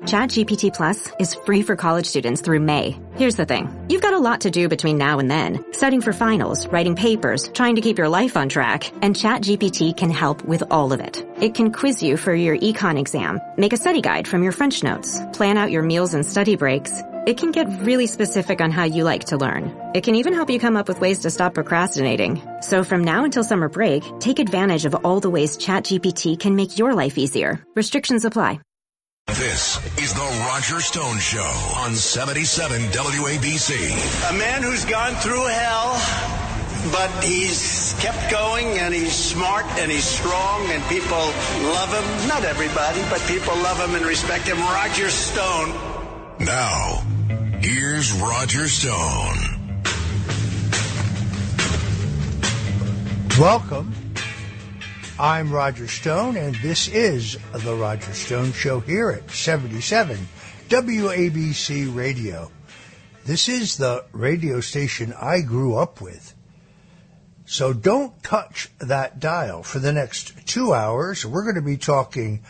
ChatGPT Plus is free for college students through May. Here's the thing. You've got a lot to do between now and then. Studying for finals, writing papers, trying to keep your life on track, and ChatGPT can help with all of it. It can quiz you for your econ exam, make a study guide from your French notes, plan out your meals and study breaks. It can get really specific on how you like to learn. It can even help you come up with ways to stop procrastinating. So from now until summer break, take advantage of all the ways ChatGPT can make your life easier. Restrictions apply. This is the Roger Stone Show on 77 WABC. A man who's gone through hell, but he's kept going, and he's smart, and he's strong, and people love him. Not everybody, but people love him and respect him. Roger Stone. Now, here's Roger Stone. Welcome. I'm Roger Stone, and this is the Roger Stone Show here at 77 WABC Radio. This is the radio station I grew up with. So don't touch that dial. For the next 2 hours, we're going to be talking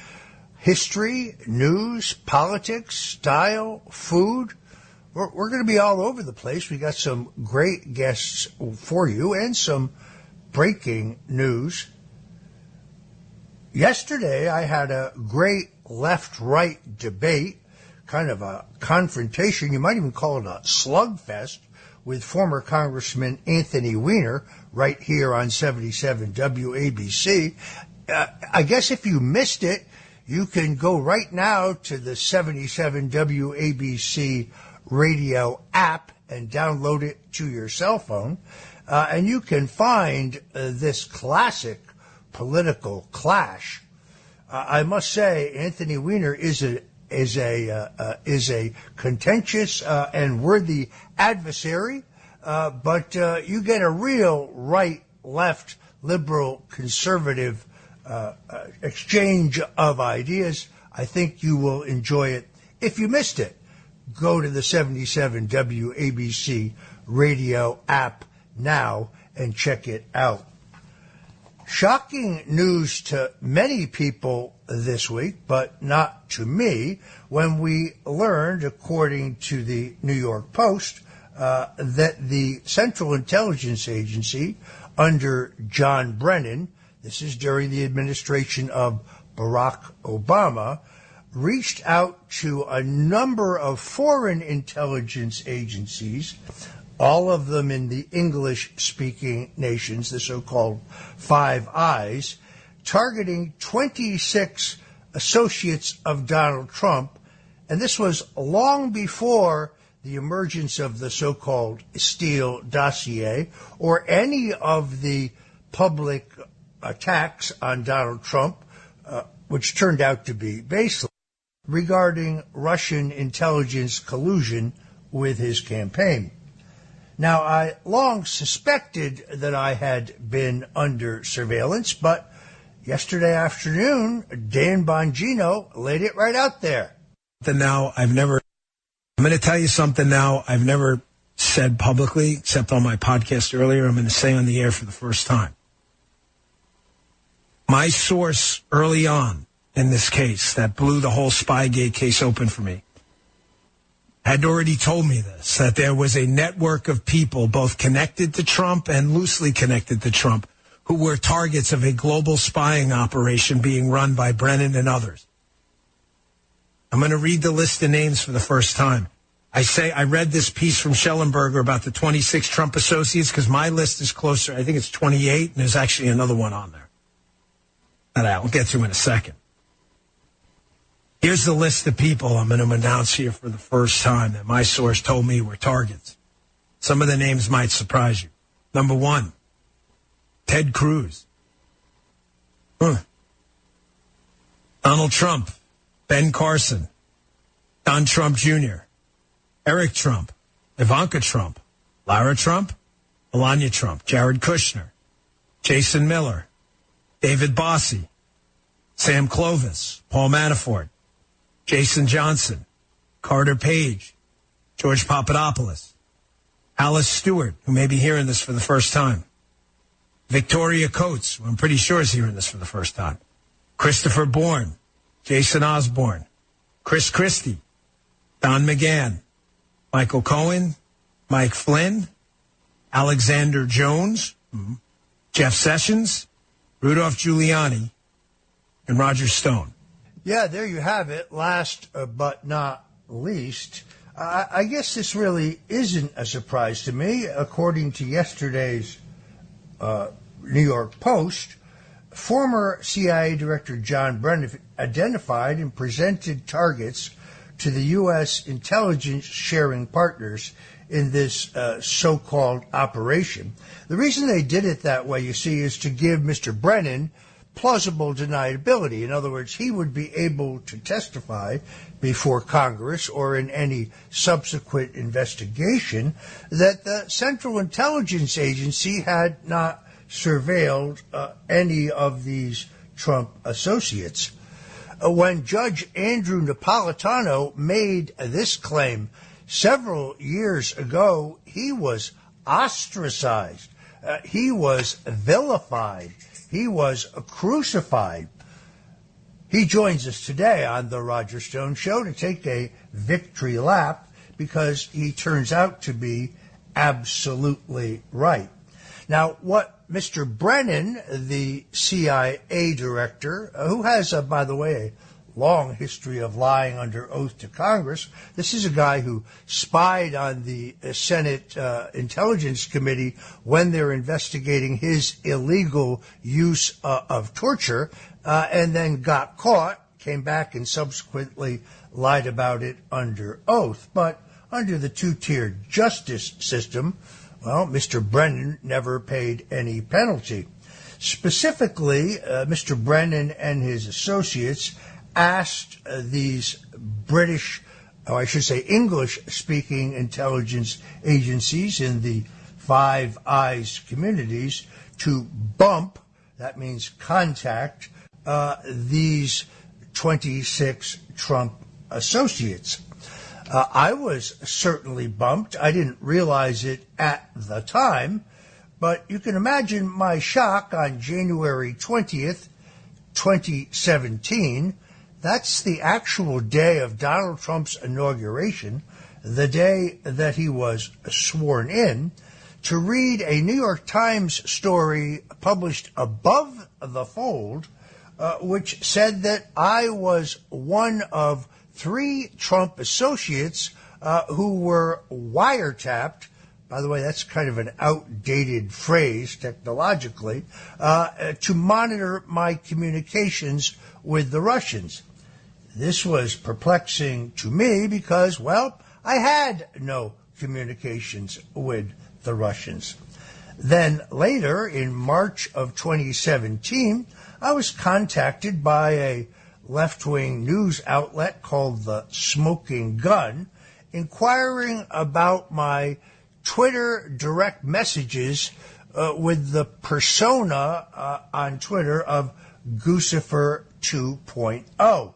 history, news, politics, style, food. We're going to be all over the place. We got some great guests for you and some breaking news. Yesterday, I had a great left-right debate, kind of a confrontation. You might even call it a slugfest with former Congressman Anthony Weiner right here on 77 WABC. I guess if you missed it, you can go right now to the 77 WABC radio app and download it to your cell phone. And you can find this classic political clash. I must say, Anthony Weiner is a contentious and worthy adversary, but you get a real right, left, liberal, conservative exchange of ideas. I think you will enjoy it. If you missed it, go to the 77 WABC radio app now and check it out. Shocking news to many people this week, but not to me, when we learned, according to the New York Post, that the Central Intelligence Agency under John Brennan, this is during the administration of Barack Obama, reached out to a number of foreign intelligence agencies, all of them in the English-speaking nations, the so-called Five Eyes, targeting 26 associates of Donald Trump. And this was long before the emergence of the so-called Steele dossier or any of the public attacks on Donald Trump, which turned out to be baseless, regarding Russian intelligence collusion with his campaign. Now, I long suspected that I had been under surveillance, but yesterday afternoon, Dan Bongino laid it right out there. I'm going to tell you something now I've never said publicly, except on my podcast earlier. I'm going to say on the air for the first time. My source early on in this case that blew the whole Spygate case open for me had already told me this, that there was a network of people both connected to Trump and loosely connected to Trump who were targets of a global spying operation being run by Brennan and others. I'm going to read the list of names for the first time. I read this piece from Schellenberger about the 26 Trump associates because my list is closer. I think it's 28, and there's actually another one on there that I'll get to in a second. Here's the list of people I'm going to announce here for the first time that my source told me were targets. Some of the names might surprise you. Number 1, Ted Cruz. Donald Trump, Ben Carson, Don Trump Jr., Eric Trump, Ivanka Trump, Lara Trump, Melania Trump, Jared Kushner, Jason Miller, David Bossie, Sam Clovis, Paul Manafort, Jason Johnson, Carter Page, George Papadopoulos, Alice Stewart, who may be hearing this for the first time, Victoria Coates, who I'm pretty sure is hearing this for the first time, Christopher Bourne, Jason Osborne, Chris Christie, Don McGahn, Michael Cohen, Mike Flynn, Alexander Jones, Jeff Sessions, Rudolph Giuliani, and Roger Stone. Yeah, there you have it. Last but not least, I guess this really isn't a surprise to me. According to yesterday's New York Post, former CIA Director John Brennan identified and presented targets to the U.S. intelligence sharing partners in this so-called operation. The reason they did it that way, you see, is to give Mr. Brennan plausible deniability. In other words, he would be able to testify before Congress or in any subsequent investigation that the Central Intelligence Agency had not surveilled any of these Trump associates. When Judge Andrew Napolitano made this claim several years ago, he was ostracized. He was vilified. He was crucified. He joins us today on the Roger Stone Show to take a victory lap because he turns out to be absolutely right. Now, what Mr. Brennan, the CIA director, who has, by the way, a long history of lying under oath to Congress, this is a guy who spied on the Senate Intelligence Committee when they're investigating his illegal use of torture, and then got caught, came back and subsequently lied about it under oath. But under the two-tiered justice system, well, Mr. Brennan never paid any penalty. Specifically, Mr. Brennan and his associates asked these British, or I should say English-speaking intelligence agencies in the Five Eyes communities to bump, that means contact, these 26 Trump associates. I was certainly bumped. I didn't realize it at the time, but you can imagine my shock on January 20th, 2017. That's the actual day of Donald Trump's inauguration, the day that he was sworn in, to read a New York Times story published above the fold, which said that I was one of 3 Trump associates who were wiretapped. By the way, that's kind of an outdated phrase technologically, to monitor my communications with the Russians. This was perplexing to me because, well, I had no communications with the Russians. Then later, in March of 2017, I was contacted by a left-wing news outlet called The Smoking Gun, inquiring about my Twitter direct messages with the persona on Twitter of Guccifer 2.0.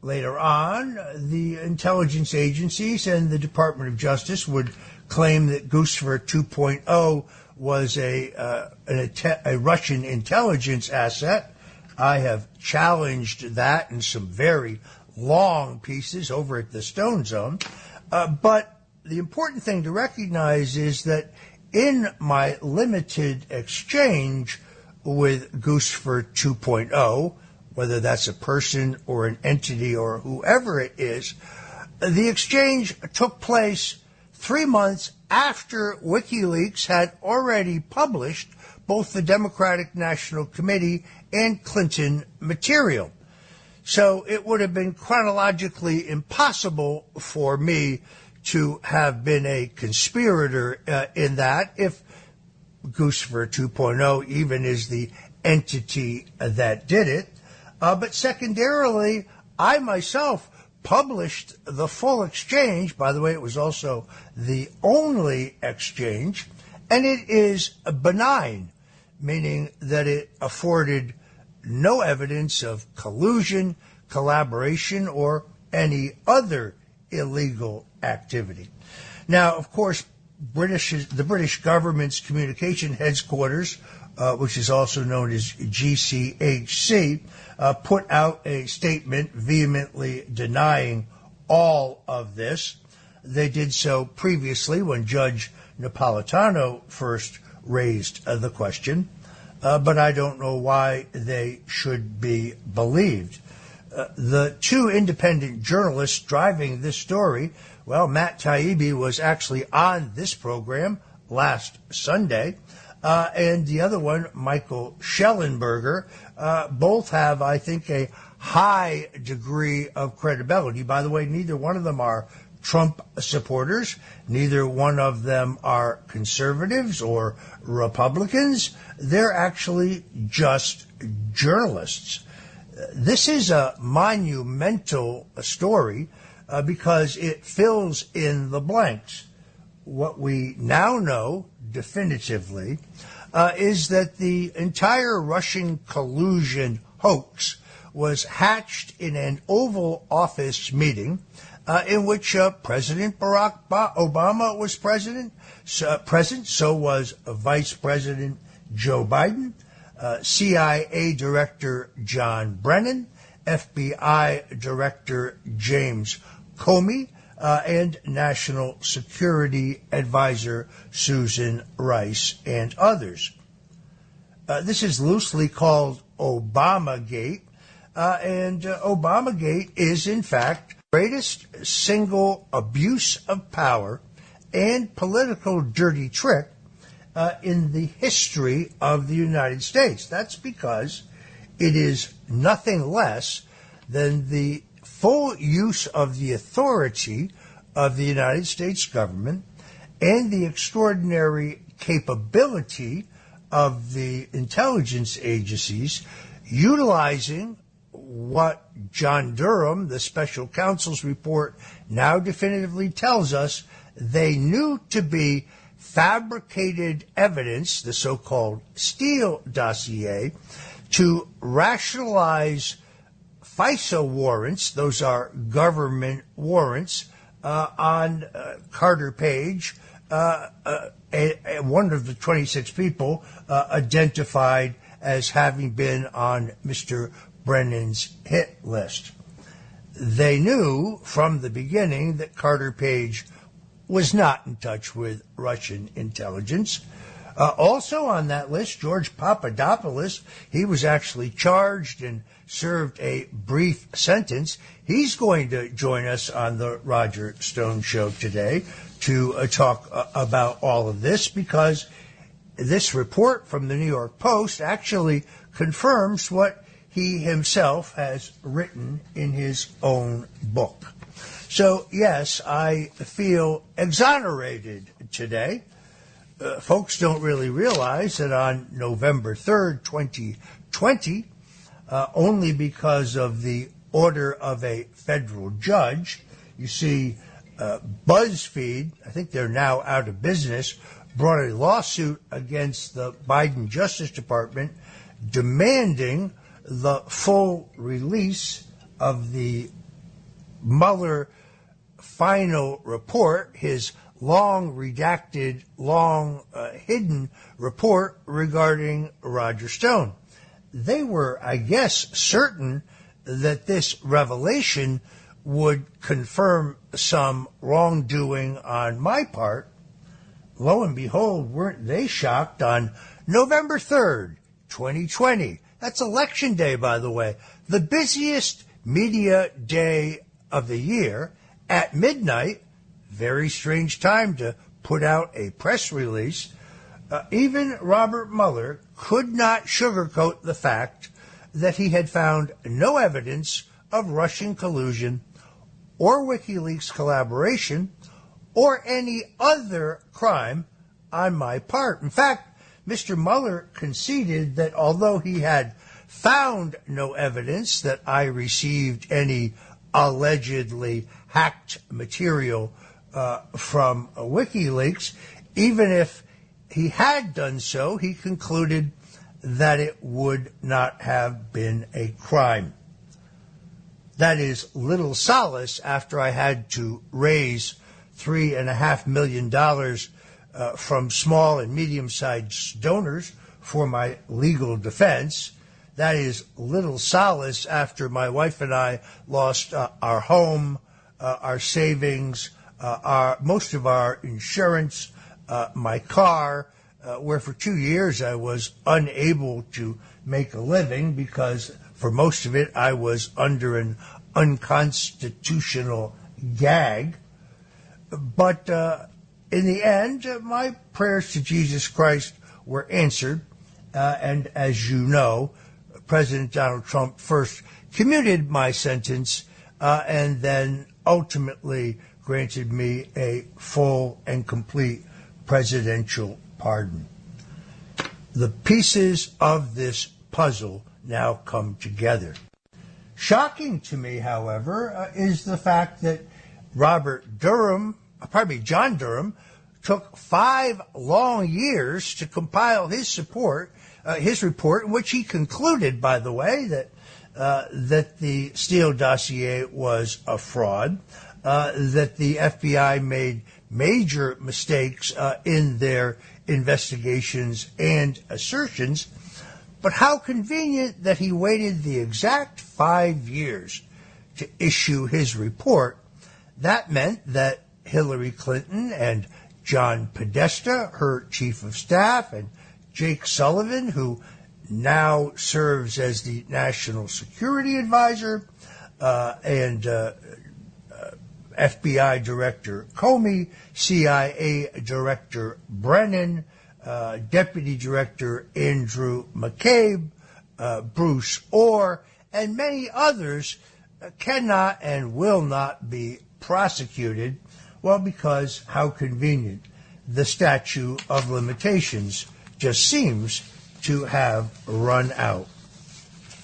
Later on, the intelligence agencies and the Department of Justice would claim that Guccifer 2.0 was a Russian intelligence asset. I have challenged that in some very long pieces over at the Stone Zone. But the important thing to recognize is that in my limited exchange with Guccifer 2.0, whether that's a person or an entity or whoever it is, the exchange took place 3 months after WikiLeaks had already published both the Democratic National Committee and Clinton material. So it would have been chronologically impossible for me to have been a conspirator in that, if Guccifer 2.0 even is the entity that did it. But secondarily, I myself published the full exchange. By the way, it was also the only exchange, and it is benign, meaning that it afforded no evidence of collusion, collaboration, or any other illegal activity. Now, of course, the British government's communication headquarters, which is also known as GCHC, put out a statement vehemently denying all of this. They did so previously when Judge Napolitano first raised the question, but I don't know why they should be believed. The two independent journalists driving this story, well, Matt Taibbi was actually on this program last Sunday, and the other one, Michael Schellenberger, both have, I think, a high degree of credibility. By the way, neither one of them are Trump supporters. Neither one of them are conservatives or Republicans. They're actually just journalists. This is a monumental story because it fills in the blanks. What we now know definitively is that the entire Russian collusion hoax was hatched in an Oval Office meeting in which President Barack Obama was present. So was Vice President Joe Biden, CIA Director John Brennan, FBI Director James Comey, and National Security Advisor Susan Rice, and others. This is loosely called Obamagate, and Obamagate is, in fact, the greatest single abuse of power and political dirty trick in the history of the United States. That's because it is nothing less than the full use of the authority of the United States government and the extraordinary capability of the intelligence agencies utilizing what John Durham, the special counsel's report, now definitively tells us they knew to be fabricated evidence, the so-called Steele dossier, to rationalize FISA warrants, those are government warrants, on Carter Page, one of the 26 people identified as having been on Mr. Brennan's hit list. They knew from the beginning that Carter Page was not in touch with Russian intelligence. Also on that list, George Papadopoulos, he was actually charged and served a brief sentence. He's going to join us on the Roger Stone Show today to talk about all of this, because this report from the New York Post actually confirms what he himself has written in his own book. So, yes, I feel exonerated today. Folks don't really realize that on November 3rd, 2020, only because of the order of a federal judge, you see, BuzzFeed, I think they're now out of business, brought a lawsuit against the Biden Justice Department demanding the full release of the Mueller final report, his long redacted, long hidden report regarding Roger Stone. They were, I guess, certain that this revelation would confirm some wrongdoing on my part. Lo and behold, weren't they shocked on November 3rd, 2020. That's Election Day, by the way, the busiest media day of the year, at midnight. Very strange time to put out a press release. Even Robert Mueller could not sugarcoat the fact that he had found no evidence of Russian collusion or WikiLeaks collaboration or any other crime on my part. In fact, Mr. Mueller conceded that although he had found no evidence that I received any allegedly hacked material from WikiLeaks, even if he had done so, he concluded that it would not have been a crime. That is little solace after I had to raise $3.5 million from small and medium-sized donors for my legal defense. that is little solace after my wife and I lost our home, our savings, most of our insurance, my car, where for 2 years I was unable to make a living because for most of it I was under an unconstitutional gag. But in the end, my prayers to Jesus Christ were answered. And as you know, President Donald Trump first commuted my sentence and then ultimately granted me a full and complete presidential pardon. The pieces of this puzzle now come together. Shocking to me, however, is the fact that John Durham, took 5 long years to compile his report, in which he concluded, by the way, that the Steele dossier was a fraud, that the FBI made major mistakes in their investigations and assertions. But how convenient that he waited the exact 5 years to issue his report. That meant that Hillary Clinton and John Podesta, her chief of staff, and Jake Sullivan, who now serves as the National Security Advisor, and FBI Director Comey, CIA Director Brennan, Deputy Director Andrew McCabe, Bruce Orr, and many others cannot and will not be prosecuted. Well, because how convenient. The statute of limitations just seems to have run out.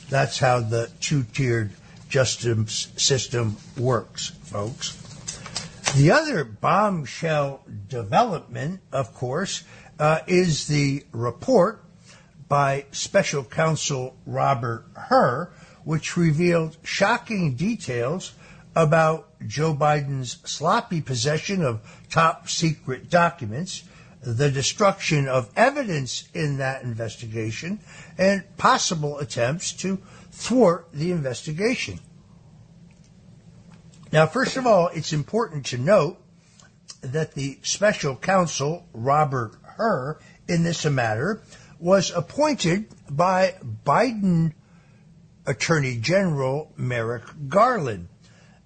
That's how the two-tiered justice system works, folks. The other bombshell development, of course, is the report by Special Counsel Robert Hur, which revealed shocking details about Joe Biden's sloppy possession of top-secret documents, the destruction of evidence in that investigation, and possible attempts to thwart the investigation. Now, first of all, it's important to note that the special counsel, Robert Hur, in this matter, was appointed by Biden Attorney General Merrick Garland.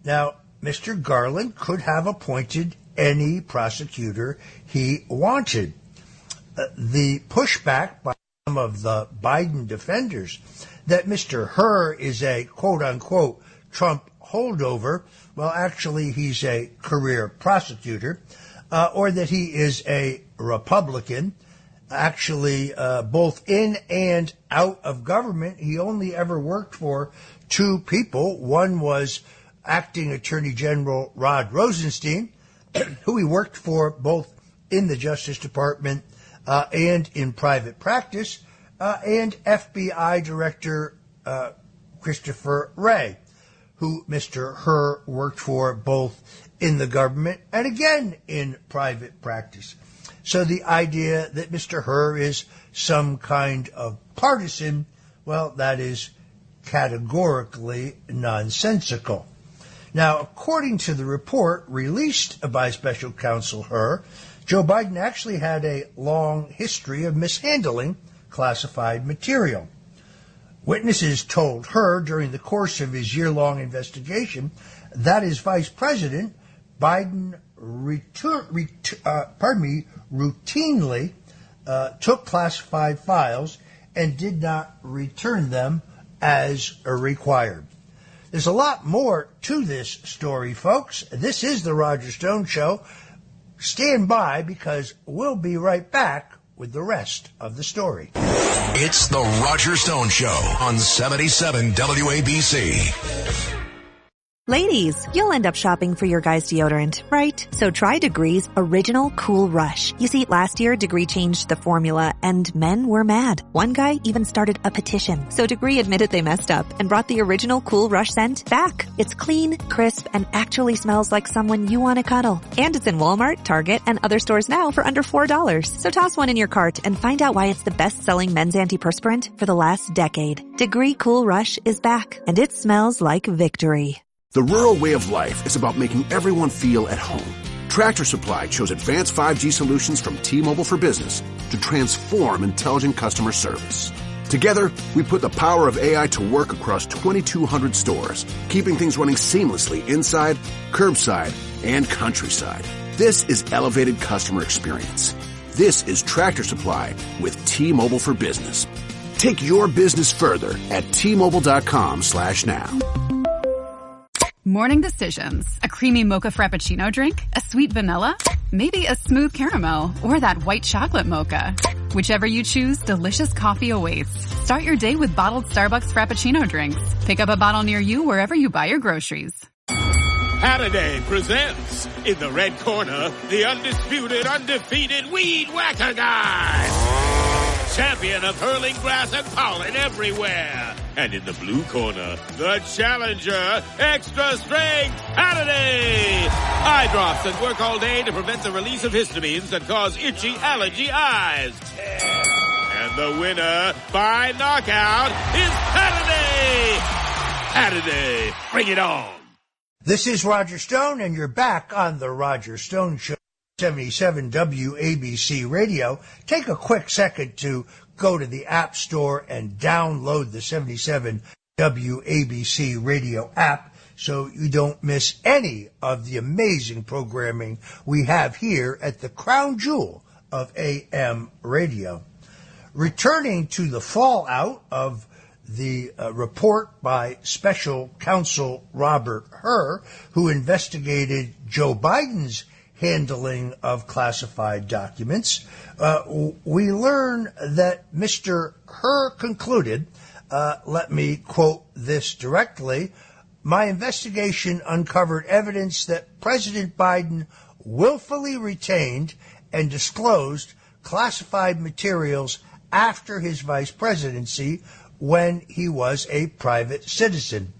Now, Mr. Garland could have appointed any prosecutor he wanted. The pushback by some of the Biden defenders that Mr. Hur is a quote-unquote Trump holdover, well, actually he's a career prosecutor, or that he is a Republican, actually both in and out of government. He only ever worked for 2 people. One was Acting Attorney General Rod Rosenstein, who he worked for both in the Justice Department and in private practice, and FBI Director Christopher Wray, who Mr. Hur worked for both in the government and again in private practice. So the idea that Mr. Hur is some kind of partisan, well, that is categorically nonsensical. Now, according to the report released by Special Counsel Hur, Joe Biden actually had a long history of mishandling classified material. Witnesses told Hur during the course of his year-long investigation that as vice president, Biden routinely took classified files and did not return them as required. There's a lot more to this story, folks. This is the Roger Stone Show. Stand by because we'll be right back with the rest of the story. It's the Roger Stone Show on 77 WABC. Ladies, you'll end up shopping for your guy's deodorant, right? So try Degree's Original Cool Rush. You see, last year, Degree changed the formula, and men were mad. One guy even started a petition. So Degree admitted they messed up and brought the Original Cool Rush scent back. It's clean, crisp, and actually smells like someone you want to cuddle. And it's in Walmart, Target, and other stores now for under $4. So toss one in your cart and find out why it's the best-selling men's antiperspirant for the last decade. Degree Cool Rush is back, and it smells like victory. The rural way of life is about making everyone feel at home. Tractor Supply chose advanced 5G solutions from T-Mobile for Business to transform intelligent customer service. Together, we put the power of AI to work across 2,200 stores, keeping things running seamlessly inside, curbside, and countryside. This is elevated customer experience. This is Tractor Supply with T-Mobile for Business. Take your business further at T-Mobile.com/now. Morning decisions. A creamy mocha frappuccino drink? A sweet vanilla? Maybe a smooth caramel? Or that white chocolate mocha? Whichever you choose, delicious coffee awaits. Start your day with bottled Starbucks Frappuccino drinks. Pick up a bottle near you wherever you buy your groceries. Halliday presents, in the red corner, the undisputed, undefeated Weed Whacker Guy. Champion of hurling grass and pollen everywhere. And in the blue corner, the challenger, extra strength, Halliday. Eye drops that work all day to prevent the release of histamines that cause itchy allergy eyes. And the winner by knockout is Halliday. Halliday, bring it on. This is Roger Stone, and you're back on the Roger Stone Show, 77 WABC Radio. Take a quick second to go to the App Store and download the 77 WABC Radio app so you don't miss any of the amazing programming we have here at the crown jewel of AM radio. Returning to the fallout of the report by Special Counsel Robert Hur, who investigated Joe Biden's handling of classified documents, we learn that Mr. Hur concluded, let me quote this directly, "My investigation uncovered evidence that President Biden willfully retained and disclosed classified materials after his vice presidency when he was a private citizen.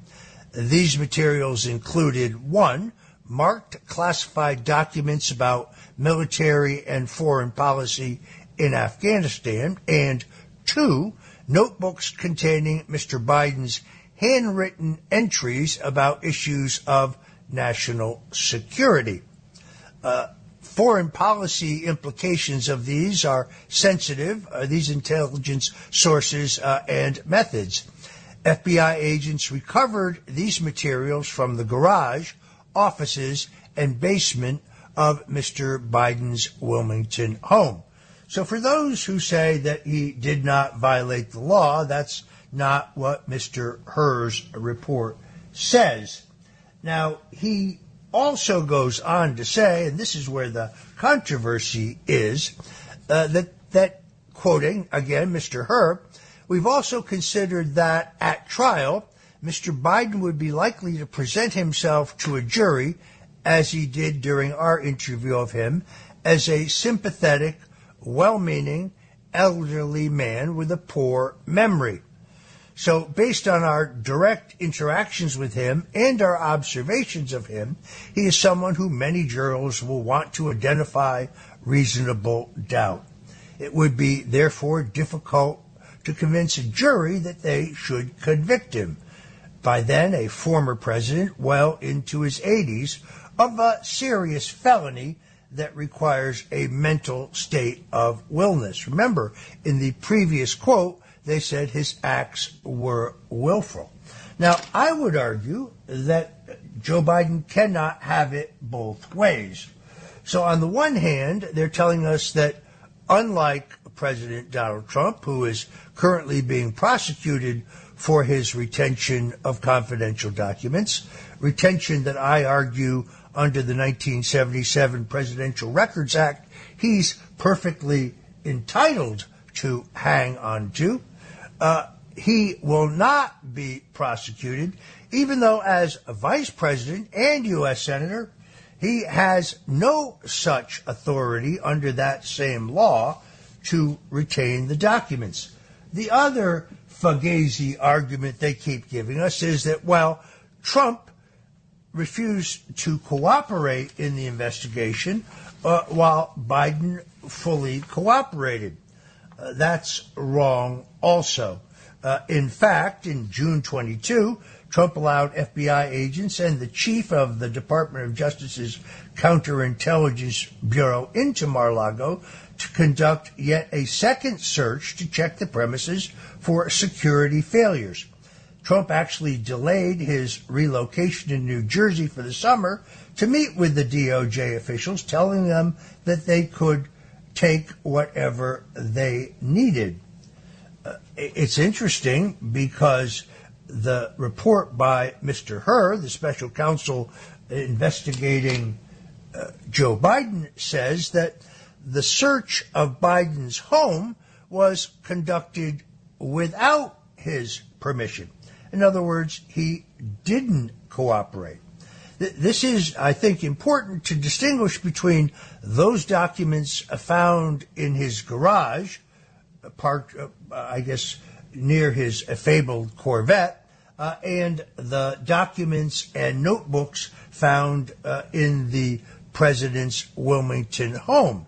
These materials included, 1, marked classified documents about military and foreign policy in Afghanistan, and 2, notebooks containing Mr. Biden's handwritten entries about issues of national security. Foreign policy implications of these are sensitive, these intelligence sources and methods. FBI agents recovered these materials from the garage, offices, and basement of Mr. Biden's Wilmington home." So for those who say that he did not violate the law, that's not what Mr. Hur's report says. Now, he also goes on to say, and this is where the controversy is, that quoting, again, Mr. Hur, "We've also considered that at trial, Mr. Biden would be likely to present himself to a jury, as he did during our interview of him, as a sympathetic, well-meaning, elderly man with a poor memory. So based on our direct interactions with him and our observations of him, he is someone who many jurors will want to identify reasonable doubt. It would be, therefore, difficult to convince a jury that they should convict him, by then a former president well into his 80s, of a serious felony that requires a mental state of willfulness." Remember, in the previous quote, they said his acts were willful. Now, I would argue that Joe Biden cannot have it both ways. So on the one hand, they're telling us that unlike President Donald Trump, who is currently being prosecuted for his retention of confidential documents, retention that I argue under the 1977 Presidential Records Act, he's perfectly entitled to hang on to. He will not be prosecuted even though as a vice president and U.S. senator, he has no such authority under that same law to retain the documents. The other fugazi argument they keep giving us is that, well, Trump refused to cooperate in the investigation while Biden fully cooperated. That's wrong also. In fact, in June 22, Trump allowed FBI agents and the chief of the Department of Justice's Counterintelligence Bureau into Mar-a-Lago to conduct yet a second search to check the premises for security failures. Trump actually delayed his relocation in New Jersey for the summer to meet with the DOJ officials, telling them that they could take whatever they needed. It's interesting because the report by Mr. Hur, the special counsel investigating Joe Biden, says that the search of Biden's home was conducted without his permission. In other words, he didn't cooperate. This is, I think, important to distinguish between those documents found in his garage, parked, I guess, near his fabled Corvette, and the documents and notebooks found in the president's Wilmington home.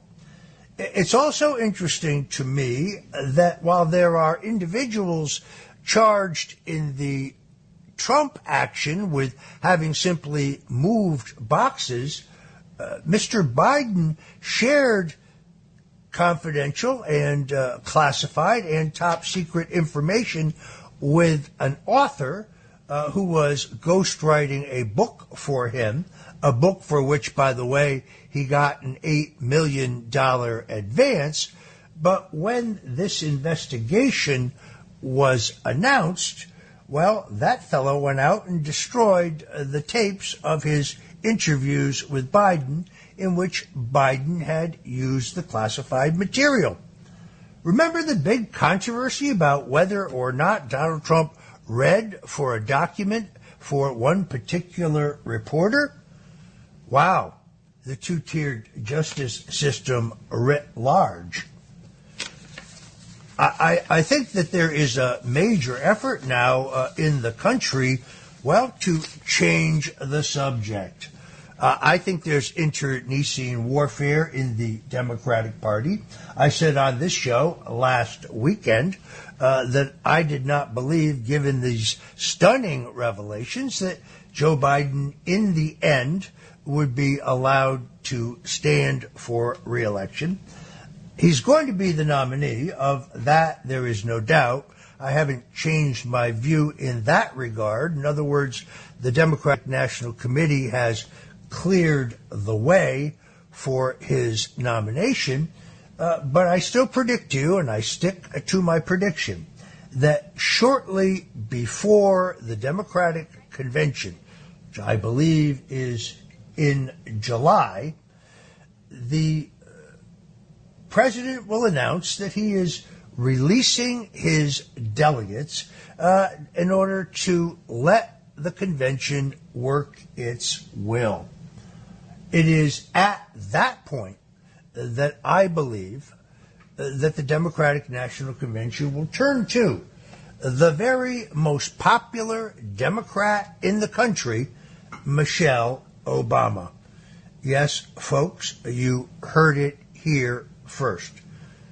It's also interesting to me that while there are individuals charged in the Trump action with having simply moved boxes, Mr. Biden shared confidential and classified and top secret information with an author who was ghostwriting a book for him, a book for which, by the way, he got an $8 million advance. But when this investigation was announced, well, that fellow went out and destroyed the tapes of his interviews with Biden in which Biden had used the classified material. Remember the big controversy about whether or not Donald Trump read for a document for one particular reporter? Wow, the two-tiered justice system writ large. I think that there is a major effort now in the country, well, to change the subject. I think there's internecine warfare in the Democratic Party. I said on this show last weekend that I did not believe, given these stunning revelations, that Joe Biden in the end would be allowed to stand for re-election. He's going to be the nominee. Of that, there is no doubt. I haven't changed my view in that regard. In other words, the Democratic National Committee has cleared the way for his nomination. But I still predict you, and I stick to my prediction, that shortly before the Democratic Convention, which I believe is in July, the president will announce that he is releasing his delegates in order to let the convention work its will. It is at that point that I believe that the Democratic National Convention will turn to the very most popular Democrat in the country, Michelle Obama. Yes, folks, you heard it here first.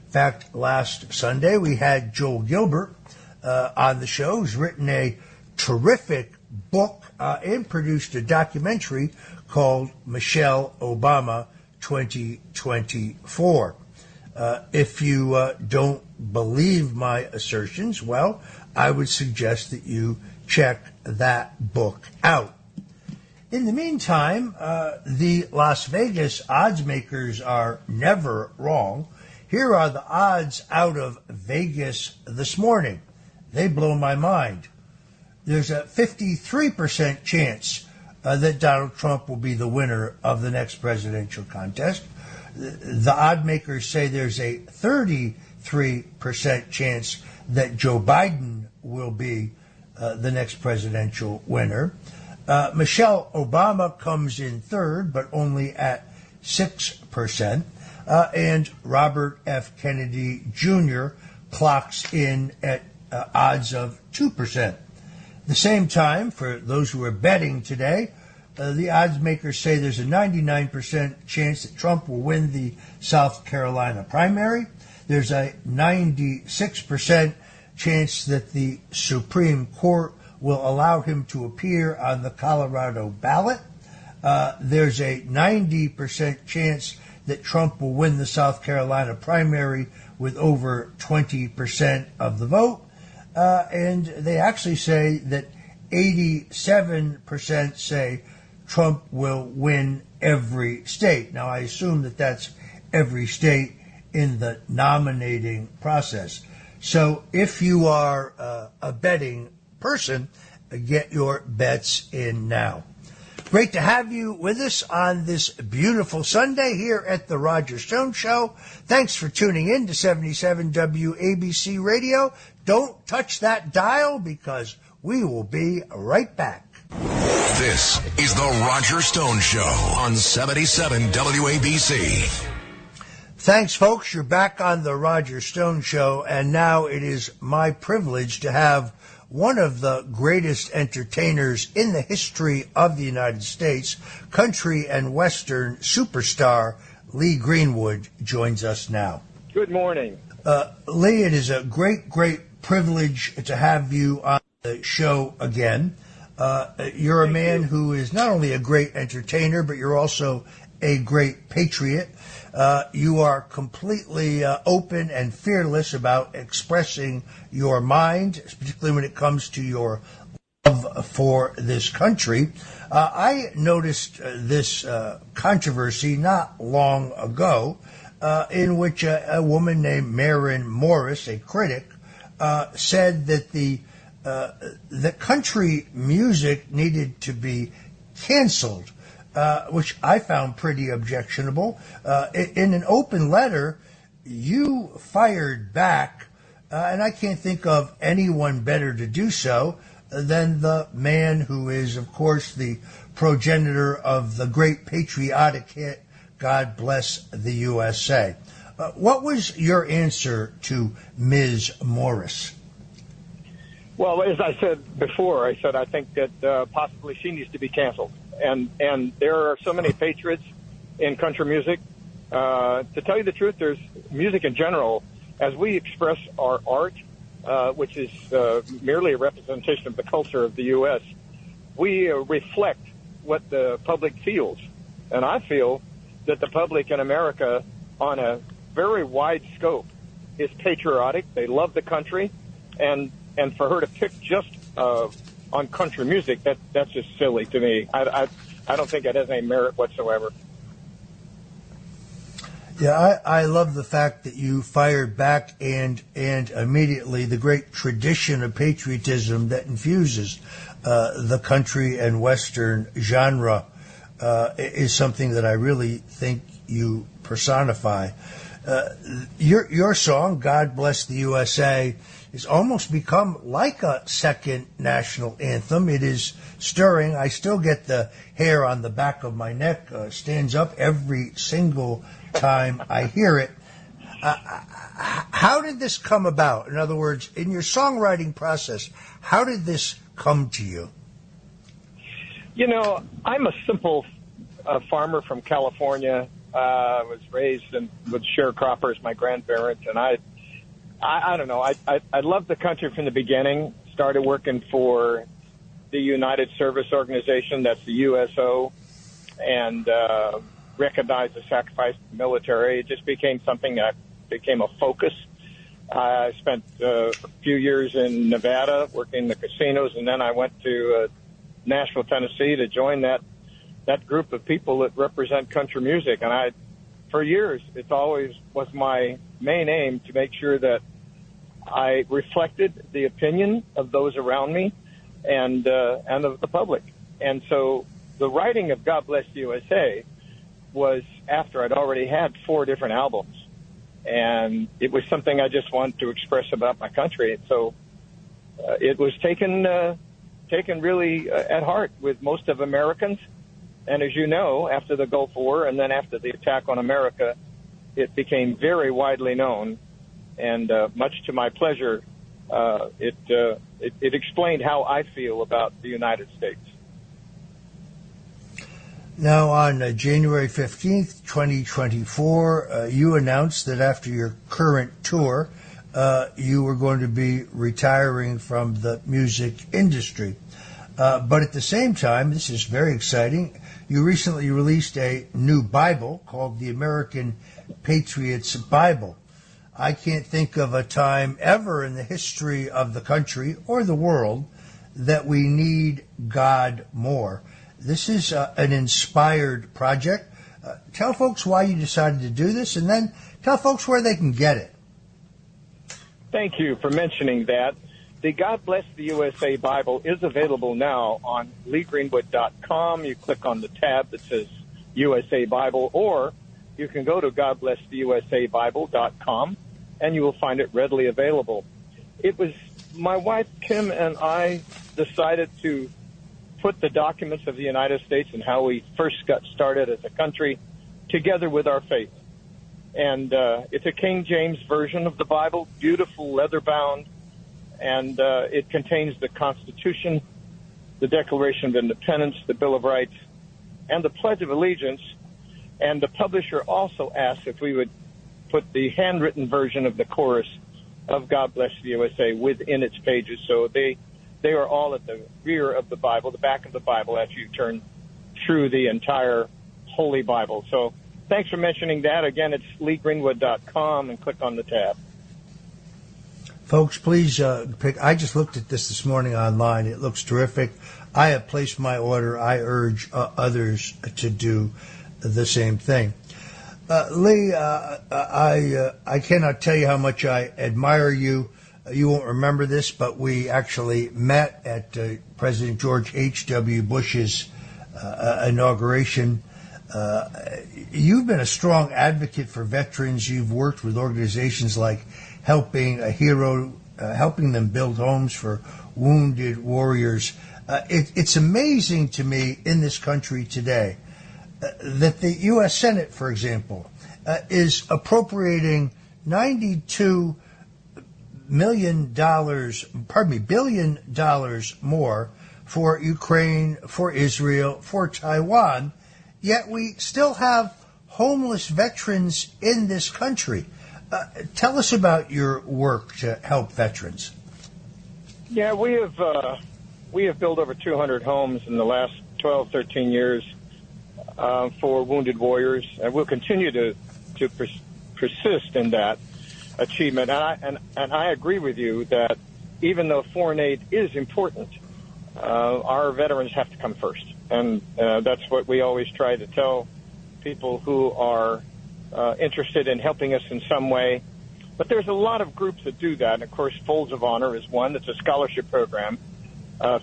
In fact, last Sunday we had Joel Gilbert on the show, who's written a terrific book and produced a documentary called Michelle Obama 2024. If you don't believe my assertions, well, I would suggest that you check that book out. In the meantime, the Las Vegas odds makers are never wrong. Here are the odds out of Vegas this morning. They blow my mind. There's a 53% chance that Donald Trump will be the winner of the next presidential contest. The odd makers say there's a 33% chance that Joe Biden will be the next presidential winner. Michelle Obama comes in third, but only at 6%. And Robert F. Kennedy Jr. clocks in at odds of 2%. The same time, for those who are betting today, the odds makers say there's a 99% chance that Trump will win the South Carolina primary. There's a 96% chance that the Supreme Court will allow him to appear on the Colorado ballot. There's a 90% chance that Trump will win the South Carolina primary with over 20% of the vote. And they actually say that 87% say Trump will win every state. Now, I assume that that's every state in the nominating process. So if you are a betting person, get your bets in now. Great to have you with us on this beautiful Sunday here at the Roger Stone Show. Thanks for tuning in to 77 WABC Radio. Don't touch that dial because we will be right back. This is the Roger Stone Show on 77 WABC. Thanks, folks. You're back on the Roger Stone Show, and now it is my privilege to have one of the greatest entertainers in the history of the United States, country and western superstar Lee Greenwood, joins us now. Good morning. Lee, it is a great, great privilege to have you on the show again. You're a man who is not only a great entertainer, but you're also a great patriot. You are completely open and fearless about expressing your mind, particularly when it comes to your love for this country. I noticed this controversy not long ago in which a woman named Maren Morris, a critic, said that the country music needed to be canceled. Which I found pretty objectionable. In an open letter, you fired back, and I can't think of anyone better to do so than the man who is, of course, the progenitor of the great patriotic hit, God Bless the USA. What was your answer to Ms. Morris? Well, as I said before, I think that possibly she needs to be canceled. And there are so many patriots in country music. To tell you the truth, there's music in general. As we express our art, which is merely a representation of the culture of the U.S., we reflect what the public feels. And I feel that the public in America, on a very wide scope, is patriotic. They love the country. And for her to pick just on country music, that's just silly to me. I don't think it has any merit whatsoever. Yeah, I love the fact that you fired back and immediately the great tradition of patriotism that infuses the country and western genre is something that I really think you personify. Your song, God Bless the USA, has almost become like a second national anthem. It is stirring. I still get the hair on the back of my neck stands up every single time I hear it. How did this come about? In other words, in your songwriting process, how did this come to you? You know, I'm a simple farmer from California. I was raised with sharecroppers, my grandparents, and I don't know. I loved the country from the beginning. Started working for the United Service Organization, that's the USO, and recognized the sacrifice of the military. It just became something that became a focus. I spent a few years in Nevada working in the casinos, and then I went to Nashville, Tennessee to join that group of people that represent country music. And for years, it's always was my main aim to make sure that I reflected the opinion of those around me and of the public. And so the writing of God Bless the USA was after I'd already had 4 different albums. And it was something I just wanted to express about my country. So it was taken really at heart with most of Americans. And as you know, after the Gulf War and then after the attack on America, it became very widely known. And much to my pleasure, it explained how I feel about the United States. Now, on January 15th, 2024, you announced that after your current tour, you were going to be retiring from the music industry. But at the same time, this is very exciting, you recently released a new Bible called the American Patriots Bible. I can't think of a time ever in the history of the country or the world that we need God more. This is an inspired project. Tell folks why you decided to do this, and then tell folks where they can get it. Thank you for mentioning that. The God Bless the USA Bible is available now on leegreenwood.com. You click on the tab that says USA Bible, or you can go to godblesstheusabible.com, and you will find it readily available. It was my wife, Kim, and I decided to put the documents of the United States and how we first got started as a country together with our faith. And it's a King James version of the Bible, beautiful, leather-bound, and it contains the Constitution, the Declaration of Independence, the Bill of Rights, and the Pledge of Allegiance. And the publisher also asked if we would put the handwritten version of the chorus of God Bless the USA within its pages. So they are all at the rear of the Bible, the back of the Bible, after you turn through the entire Holy Bible. So thanks for mentioning that. Again, it's leegreenwood.com, and click on the tab. Folks, please pick. I just looked at this morning online. It looks terrific. I have placed my order. I urge others to do the same thing. Lee, I cannot tell you how much I admire you. You won't remember this, but we actually met at President George H.W. Bush's inauguration. You've been a strong advocate for veterans. You've worked with organizations like Helping a Hero, helping them build homes for wounded warriors. It's amazing to me in this country today that the U.S. Senate, for example, is appropriating $92 billion more for Ukraine, for Israel, for Taiwan, yet we still have homeless veterans in this country. Tell us about your work to help veterans. Yeah, we have built over 200 homes in the last 12, 13 years for wounded warriors, and we'll continue to persist in that achievement. And I agree with you that even though foreign aid is important, our veterans have to come first, and that's what we always try to tell people who are interested in helping us in some way. But there's a lot of groups that do that. And of course, Folds of Honor is one. It's a scholarship program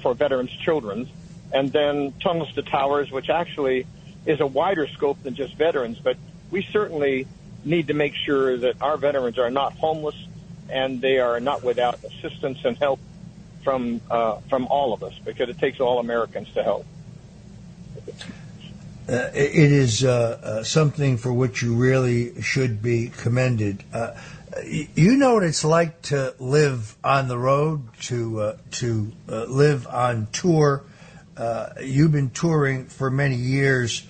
for veterans' children. And then Tunnels to Towers, which actually is a wider scope than just veterans. But we certainly need to make sure that our veterans are not homeless and they are not without assistance and help from all of us, because it takes all Americans to help. It is something for which you really should be commended. You know what it's like to live on the road, to live on tour. You've been touring for many years.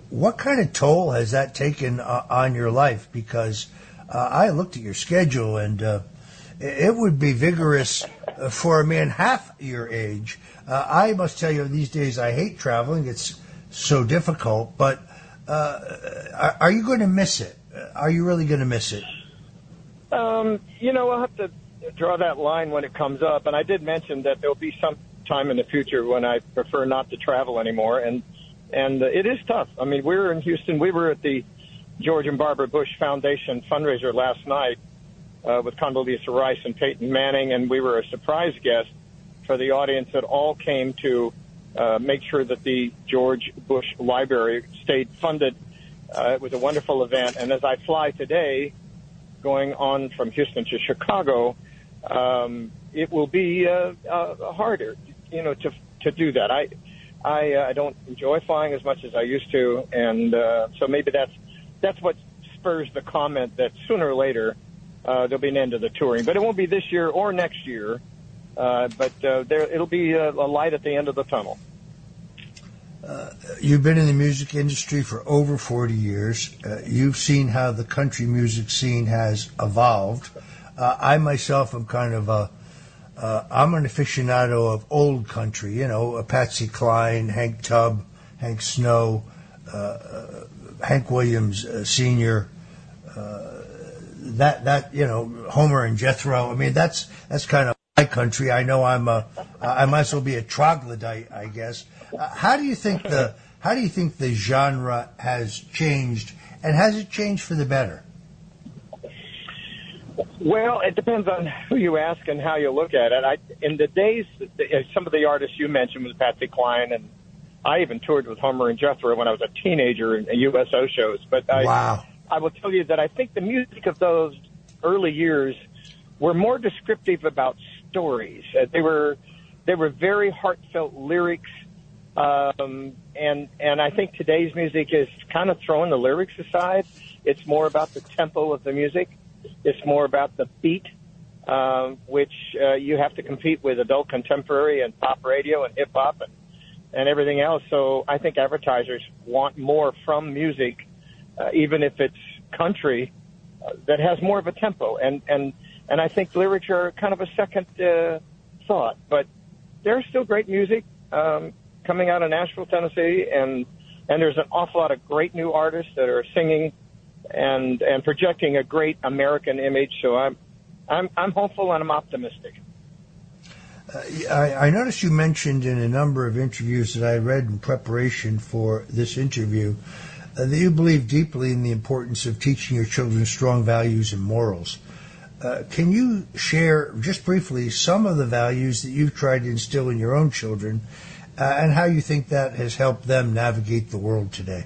What kind of toll has that taken on your life? Because I looked at your schedule, and it would be vigorous for a man half your age. I must tell you, these days I hate traveling. It's so difficult, but are you going to miss it? Are you really going to miss it? I'll have to draw that line when it comes up. And I did mention that there'll be some time in the future when I prefer not to travel anymore. And it is tough. I mean, we're in Houston. We were at the George and Barbara Bush Foundation fundraiser last night with Condoleezza Rice and Peyton Manning, and we were a surprise guest for the audience that all came to make sure that the George Bush Library stayed funded. It was a wonderful event. And as I fly today, going on from Houston to Chicago, it will be harder, to do that. I don't enjoy flying as much as I used to, and so maybe that's what spurs the comment that sooner or later there'll be an end to the touring. But it won't be this year or next year. But it'll be a light at the end of the tunnel. You've been in the music industry for over 40 years. You've seen how the country music scene has evolved. I myself am I'm an aficionado of old country, Patsy Cline, Hank Tubb, Hank Snow, Hank Williams Sr., Homer and Jethro. I mean, that's kind of my country. I know I might as well be a troglodyte, I guess. How do you think the genre has changed, and has it changed for the better? Well, it depends on who you ask and how you look at it. In the days, some of the artists you mentioned was Patsy Cline, and I even toured with Homer and Jethro when I was a teenager in USO shows. But wow. I will tell you that I think the music of those early years were more descriptive about stories. They were very heartfelt lyrics, and I think today's music is kind of throwing the lyrics aside. It's more about the tempo of the music. It's more about the beat, which you have to compete with adult contemporary and pop radio and hip hop and everything else. So I think advertisers want more from music, even if it's country, that has more of a tempo. And I think lyrics are kind of a second thought. But there's still great music coming out of Nashville, Tennessee, and there's an awful lot of great new artists that are singing and projecting a great American image. So I'm hopeful and I'm optimistic. I noticed you mentioned in a number of interviews that I read in preparation for this interview that you believe deeply in the importance of teaching your children strong values and morals. Can you share just briefly some of the values that you've tried to instill in your own children and how you think that has helped them navigate the world today?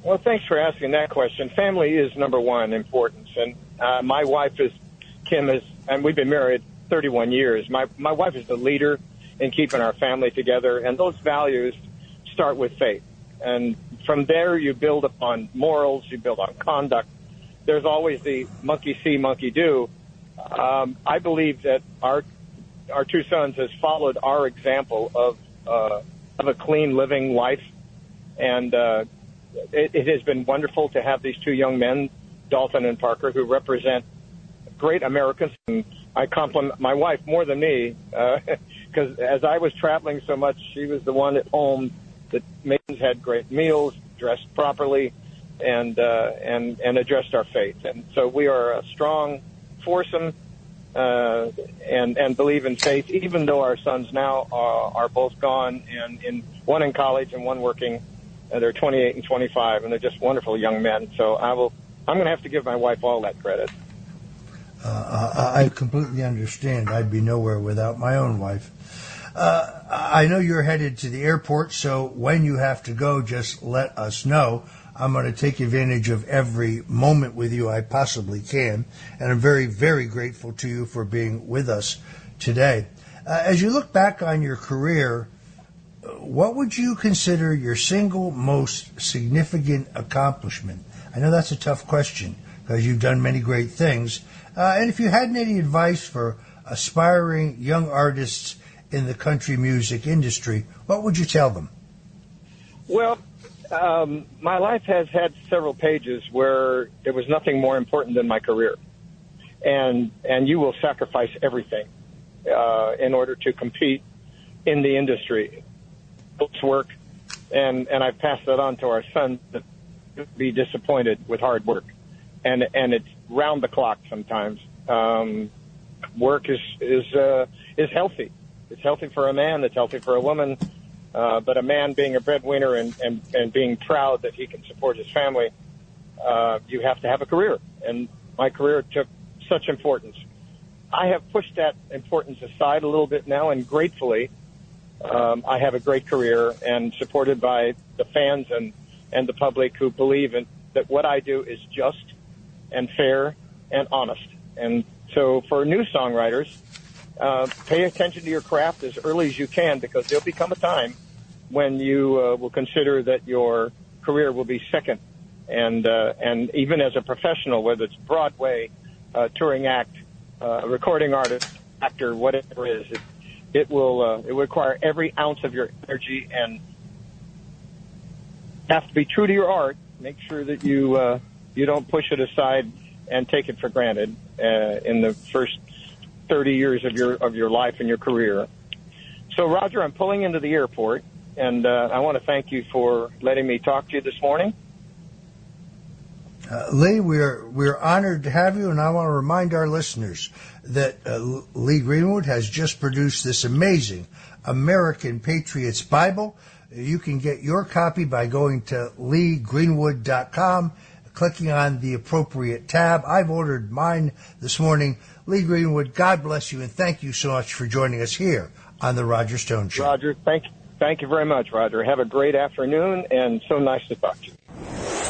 Well, thanks for asking that question. Family is number one importance. And my wife is, Kim, and we've been married 31 years. My wife is the leader in keeping our family together, and those values start with faith. And from there, you build upon morals, you build on conduct. There's always the monkey see, monkey do. I believe that our two sons has followed our example of a clean living life, and it has been wonderful to have these two young men, Dalton and Parker, who represent great Americans. And I compliment my wife more than me, because as I was traveling so much, she was the one at home that had great meals, dressed properly, and addressed our faith. And so we are a strong foursome and believe in faith, even though our sons now are both gone, and one in college and one working. They're 28 and 25, and they're just wonderful young men. So I'm going to have to give my wife all that credit. I completely understand. I'd be nowhere without my own wife. I know you're headed to the airport, so when you have to go, just let us know. I'm going to take advantage of every moment with you I possibly can, and I'm very, very grateful to you for being with us today. As you look back on your career, what would you consider your single most significant accomplishment? I know that's a tough question because you've done many great things. And if you had any advice for aspiring young artists in the country music industry, what would you tell them? Well, my life has had several pages where there was nothing more important than my career. And you will sacrifice everything in order to compete in the industry. Books work, and I've passed that on to our son to be disappointed with hard work. And it's round the clock sometimes. Work is healthy. It's healthy for a man. It's healthy for a woman. But a man being a breadwinner and being proud that he can support his family, you have to have a career. And my career took such importance. I have pushed that importance aside a little bit now, and gratefully, I have a great career and supported by the fans and the public who believe that what I do is just and fair and honest. And so for new songwriters, pay attention to your craft as early as you can, because there'll become a time when you will consider that your career will be second. And even as a professional, whether it's Broadway, touring act, recording artist, actor, whatever it is, it will require every ounce of your energy, and have to be true to your art. Make sure that you don't push it aside and take it for granted in the first 30 years of your life and your career. So, Roger, I'm pulling into the airport, and I want to thank you for letting me talk to you this morning. Lee, we're honored to have you, and I want to remind our listeners that Lee Greenwood has just produced this amazing American Patriots Bible. You can get your copy by going to leegreenwood.com, clicking on the appropriate tab. I've ordered mine this morning. Lee Greenwood, God bless you, and thank you so much for joining us here on the Roger Stone Show. Roger, thank you very much, Roger. Have a great afternoon, and so nice to talk to you.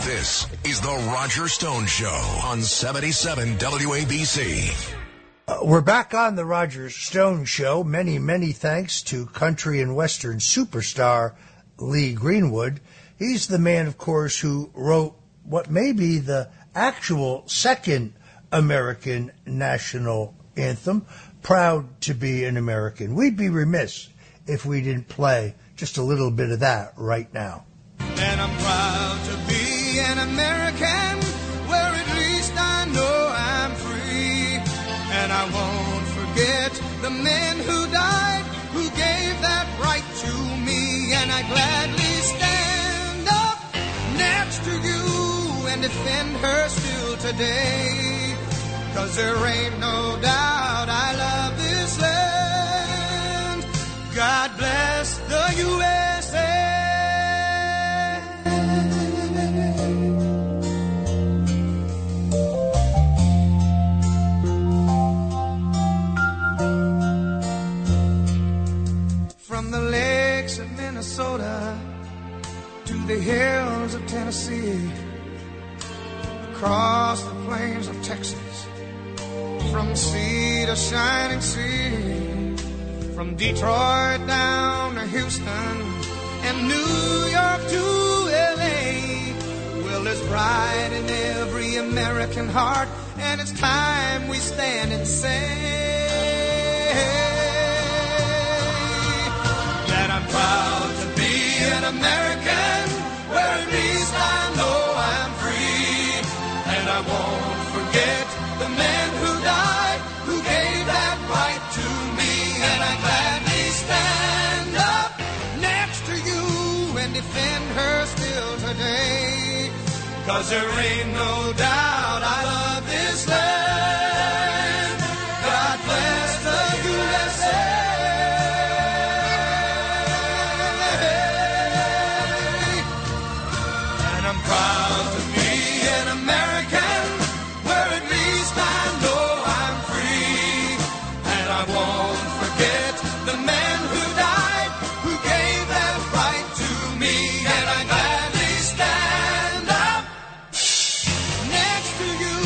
This is the Roger Stone Show on 77 WABC. We're back on the Roger Stone Show. Many, many thanks to country and western superstar Lee Greenwood. He's the man, of course, who wrote what may be the actual second American national anthem, Proud to be an American. We'd be remiss if we didn't play just a little bit of that right now. And I'm proud to be an American, where at least I know I'm free. And I won't forget the men who died, who gave that right to me. And I gladly stand up next to you and defend her still today. 'Cause there ain't no doubt I love this land. God bless the USA. From the lakes of Minnesota to the hills of Tennessee, across the plains of Texas, from sea to shining sea, from Detroit down to Houston and New York to LA. Well, there's pride in every American heart, and it's time we stand and say that I'm proud to be an American, where at least I know I'm free. And I won't forget the men who died, who gave that right to me. And I gladly stand up next to you and defend her still today. 'Cause there ain't no doubt I love this land. God bless the USA. And I'm proud to be an American, where at least I know I'm free. And I won't forget the men who died, who gave that right to me. And I gladly stand up next to you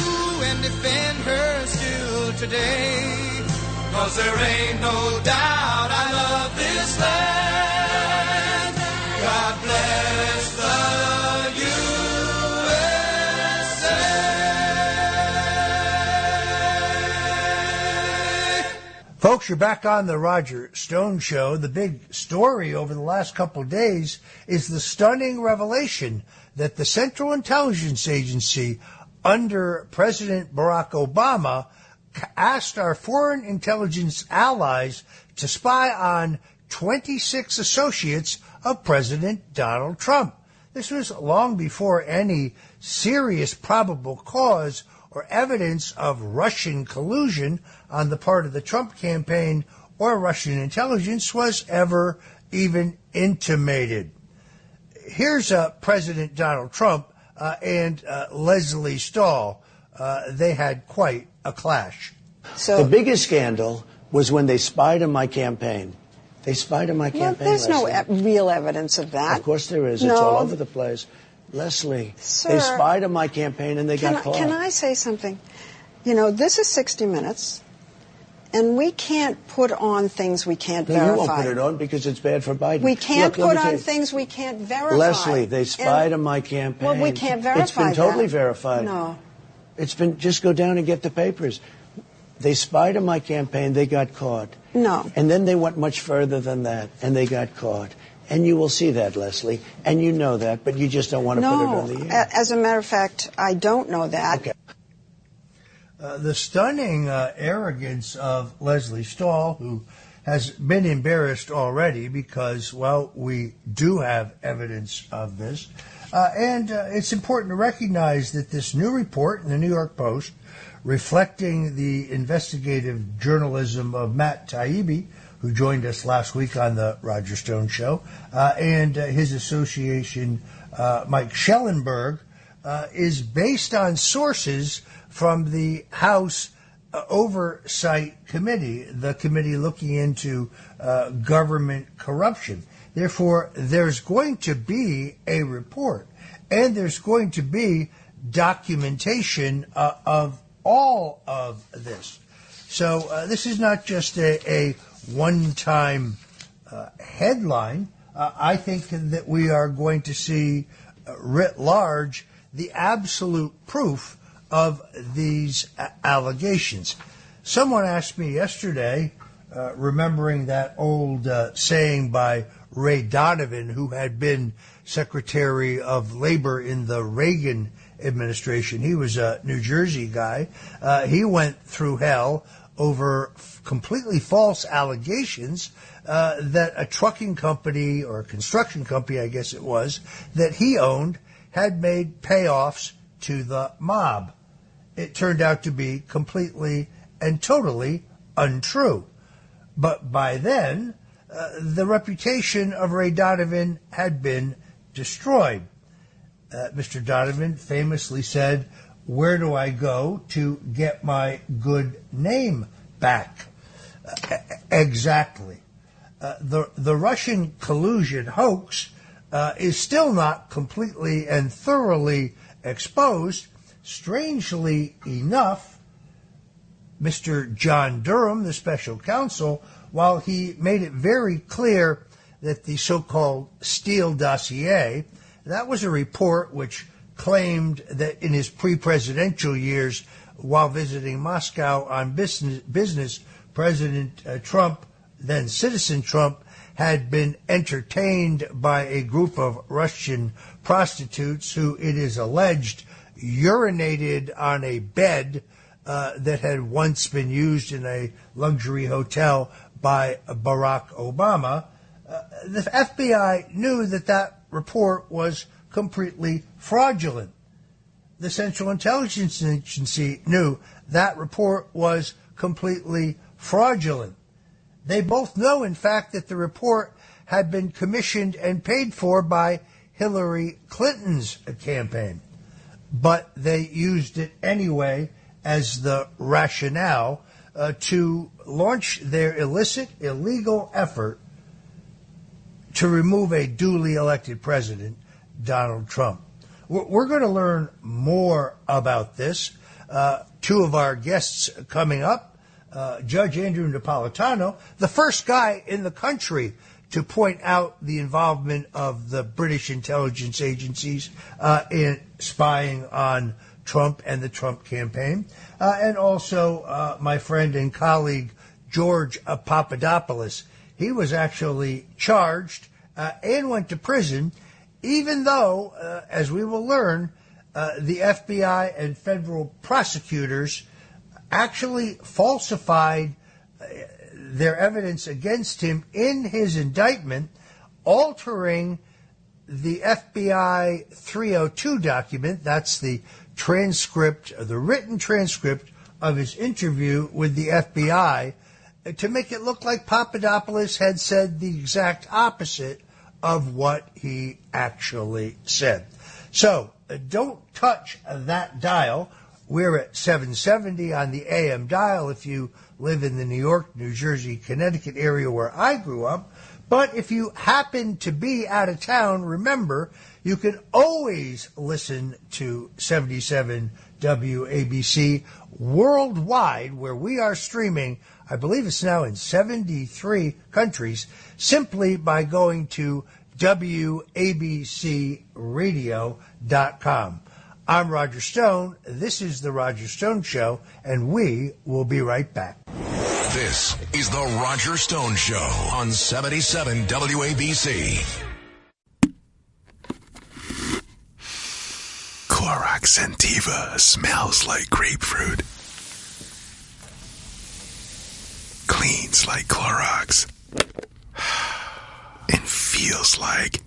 and defend her still today. 'Cause there ain't no doubt I love this land. God bless the Folks, you're back on the Roger Stone Show. The big story over the last couple of days is the stunning revelation that the Central Intelligence Agency under President Barack Obama asked our foreign intelligence allies to spy on 26 associates of President Donald Trump. This was long before any serious probable cause or evidence of Russian collusion on the part of the Trump campaign or Russian intelligence was ever even intimated. Here's President Donald Trump and Leslie Stahl. They had quite a clash. So the biggest scandal was when they spied on my campaign. They spied on my campaign. Well, there's no real evidence of that. Of course there is. No. It's all over the place. Leslie, Sir, they spied on my campaign and they got caught. Can I say something? You know, this is 60 Minutes, And we can't put on things we can't verify. You won't put it on because it's bad for Biden. We can't put on things we can't verify. Leslie, they spied on my campaign. Well, we can't verify It's been totally that. verified. No. It's been, just go down and get the papers. They spied on my campaign. They got caught. No. And then they went much further than that, and they got caught. And you will see that, Leslie. And you know that, but you just don't want to put it on the air. As a matter of fact, I don't know that. Okay. The stunning arrogance of Leslie Stahl, who has been embarrassed already because, well, we do have evidence of this. And it's important to recognize that this new report in the New York Post, reflecting the investigative journalism of Matt Taibbi, who joined us last week on the Roger Stone Show, and his association, Mike Schellenberg, is based on sources from the House Oversight Committee, the committee looking into government corruption. Therefore, there's going to be a report, and there's going to be documentation of all of this. So this is not just a one-time headline. I think that we are going to see, writ large, the absolute proof of these allegations. Someone asked me yesterday, remembering that old saying by Ray Donovan, who had been Secretary of Labor in the Reagan administration. He was a New Jersey guy. He went through hell over completely false allegations that a trucking company, or a construction company, I guess it was, that he owned had made payoffs to the mob. It turned out to be completely and totally untrue. But by then, the reputation of Ray Donovan had been destroyed. Mr. Donovan famously said, "Where do I go to get my good name back?" Exactly. The Russian collusion hoax is still not completely and thoroughly exposed. Strangely enough, Mr. John Durham, the special counsel, while he made it very clear that the so-called Steele dossier, that was a report which claimed that in his pre-presidential years, while visiting Moscow on business, President Trump, then citizen Trump, had been entertained by a group of Russian prostitutes who, it is alleged, urinated on a bed that had once been used in a luxury hotel by Barack Obama. The FBI knew that that report was completely fraudulent. The Central Intelligence Agency knew that report was completely fraudulent. They both know, in fact, that the report had been commissioned and paid for by Hillary Clinton's campaign. But they used it anyway as the rationale to launch their illicit, illegal effort to remove a duly elected president, Donald Trump. We're going to learn more about this. Two of our guests coming up, Judge Andrew Napolitano, the first guy in the country to point out the involvement of the British intelligence agencies in spying on Trump and the Trump campaign, and also my friend and colleague George Papadopoulos. He was actually charged and went to prison, even though, as we will learn, the FBI and federal prosecutors actually falsified their evidence against him in his indictment, altering the FBI 302 document. That's the transcript, the written transcript of his interview with the FBI, to make it look like Papadopoulos had said the exact opposite of what he actually said. So don't touch that dial. We're at 770 on the AM dial if you live in the New York, New Jersey, Connecticut area where I grew up. But if you happen to be out of town, remember, You can always listen to 77 WABC worldwide, where we are streaming. I believe it's now in 73 countries, simply by going to WABCRadio.com. I'm Roger Stone. This is The Roger Stone Show, and we will be right back. This is The Roger Stone Show on 77 WABC. Clorox Scentiva smells like grapefruit. Cleans like Clorox. And feels like...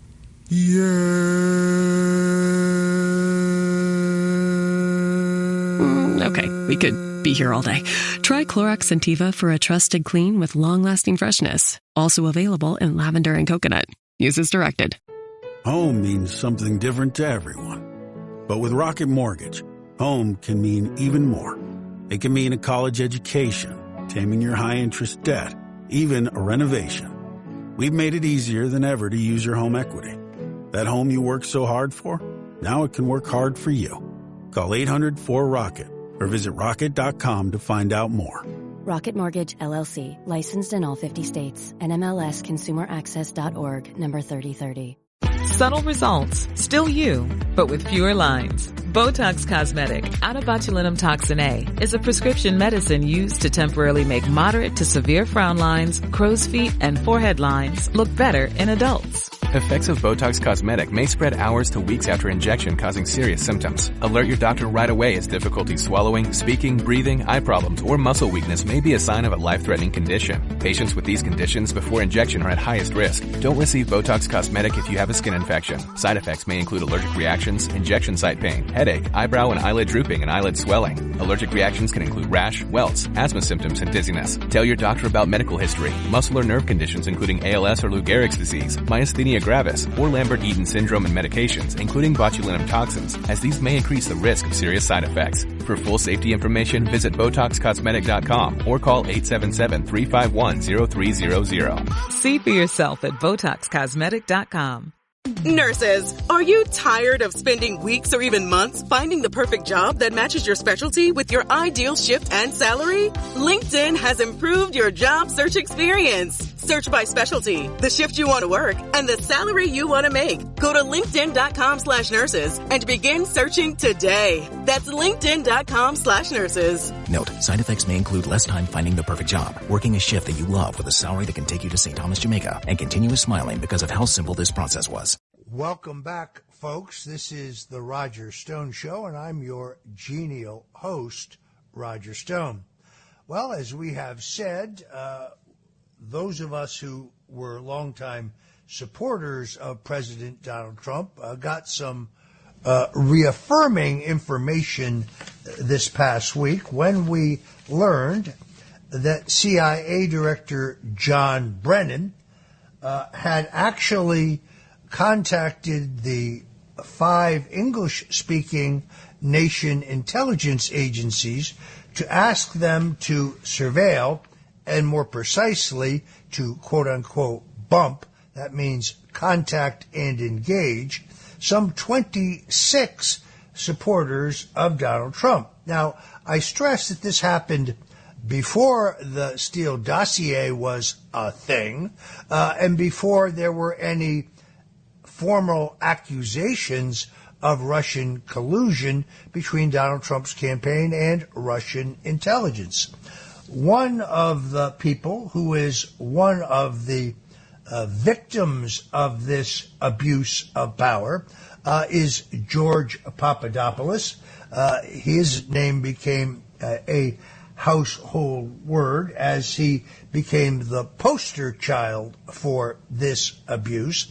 Okay, we could be here all day. Try Clorox Scentiva for a trusted clean with long-lasting freshness. Also available in lavender and coconut. Use as directed. Home means something different to everyone. But with Rocket Mortgage, home can mean even more. It can mean a college education, taming your high-interest debt, even a renovation. We've made it easier than ever to use your home equity. That home you worked so hard for, now it can work hard for you. Call 800-4ROCKET or visit rocket.com to find out more. Rocket Mortgage, LLC, licensed in all 50 states. NMLSconsumeraccess.org, number 3030. Subtle results, still you, but with fewer lines. Botox Cosmetic, onabotulinum-toxin-A, is a prescription medicine used to temporarily make moderate to severe frown lines, crow's feet, and forehead lines look better in adults. Effects of Botox Cosmetic may spread hours to weeks after injection, causing serious symptoms. Alert your doctor right away as difficulty swallowing, speaking, breathing, eye problems, or muscle weakness may be a sign of a life-threatening condition. Patients with these conditions before injection are at highest risk. Don't receive Botox Cosmetic if you have a skin infection. Side effects may include allergic reactions, injection site pain, headache, eyebrow and eyelid drooping, and eyelid swelling. Allergic reactions can include rash, welts, asthma symptoms, and dizziness. Tell your doctor about medical history, muscle or nerve conditions including ALS or Lou Gehrig's disease, myasthenia gravis, or Lambert-Eaton syndrome, and medications, including botulinum toxins, as these may increase the risk of serious side effects. For full safety information, visit BotoxCosmetic.com or call 877-351-0300. See for yourself at BotoxCosmetic.com. Nurses, are you tired of spending weeks or even months finding the perfect job that matches your specialty with your ideal shift and salary? LinkedIn has improved your job search experience. Search by specialty, the shift you want to work, and the salary you want to make. Go to linkedin.com/nurses and begin searching today. That's linkedin.com/nurses. Note, side effects may include less time finding the perfect job, working a shift that you love with a salary that can take you to St. Thomas, Jamaica, and continuous smiling because of how simple this process was. Welcome back, folks. This is The Roger Stone Show, and I'm your genial host, Roger Stone. Well, as we have said, those of us who were longtime supporters of President Donald Trump got some reaffirming information this past week when we learned that CIA Director John Brennan had actually contacted the 5 English-speaking nation intelligence agencies to ask them to surveil and more precisely to quote-unquote bump, that means contact and engage, some 26 supporters of Donald Trump. Now, I stress that this happened before the Steele dossier was a thing, and before there were any formal accusations of Russian collusion between Donald Trump's campaign and Russian intelligence. One of the people who is one of the victims of this abuse of power is George Papadopoulos. His name became a household word as he became the poster child for this abuse.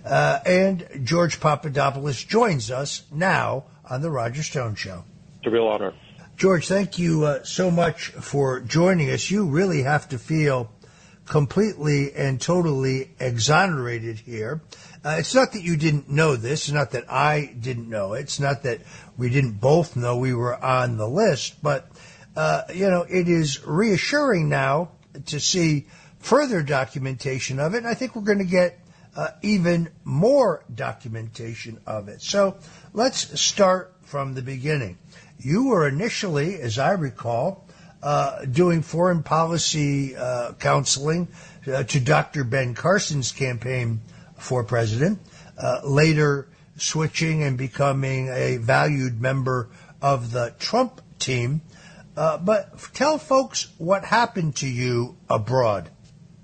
And George Papadopoulos joins us now on The Roger Stone Show. It's a real honor. George, thank you so much for joining us. You really have to feel completely and totally exonerated here. It's not that you didn't know this. It's not that I didn't know it. It's not that we didn't both know we were on the list. But, it is reassuring now to see further documentation of it. And I think we're going to get even more documentation of it. So let's start from the beginning. You were initially, as I recall, doing foreign policy counseling to Dr. Ben Carson's campaign for president, later switching and becoming a valued member of the Trump team. But tell folks what happened to you abroad.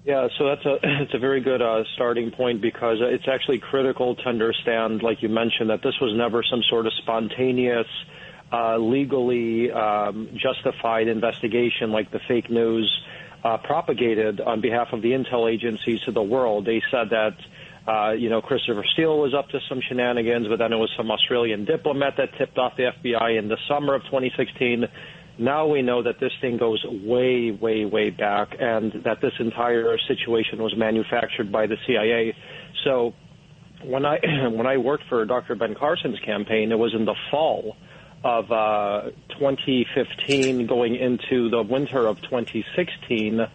Yeah, so it's a very good starting point, because it's actually critical to understand, like you mentioned, that this was never some sort of spontaneous, legally justified investigation like the fake news propagated on behalf of the intel agencies to the world. They said that Christopher Steele was up to some shenanigans, but then it was some Australian diplomat that tipped off the FBI in the summer of 2016. Now we know that this thing goes way, way, way back, and that this entire situation was manufactured by the CIA. So when I worked for Dr. Ben Carson's campaign, it was in the fall of 2015 going into the winter of 2016,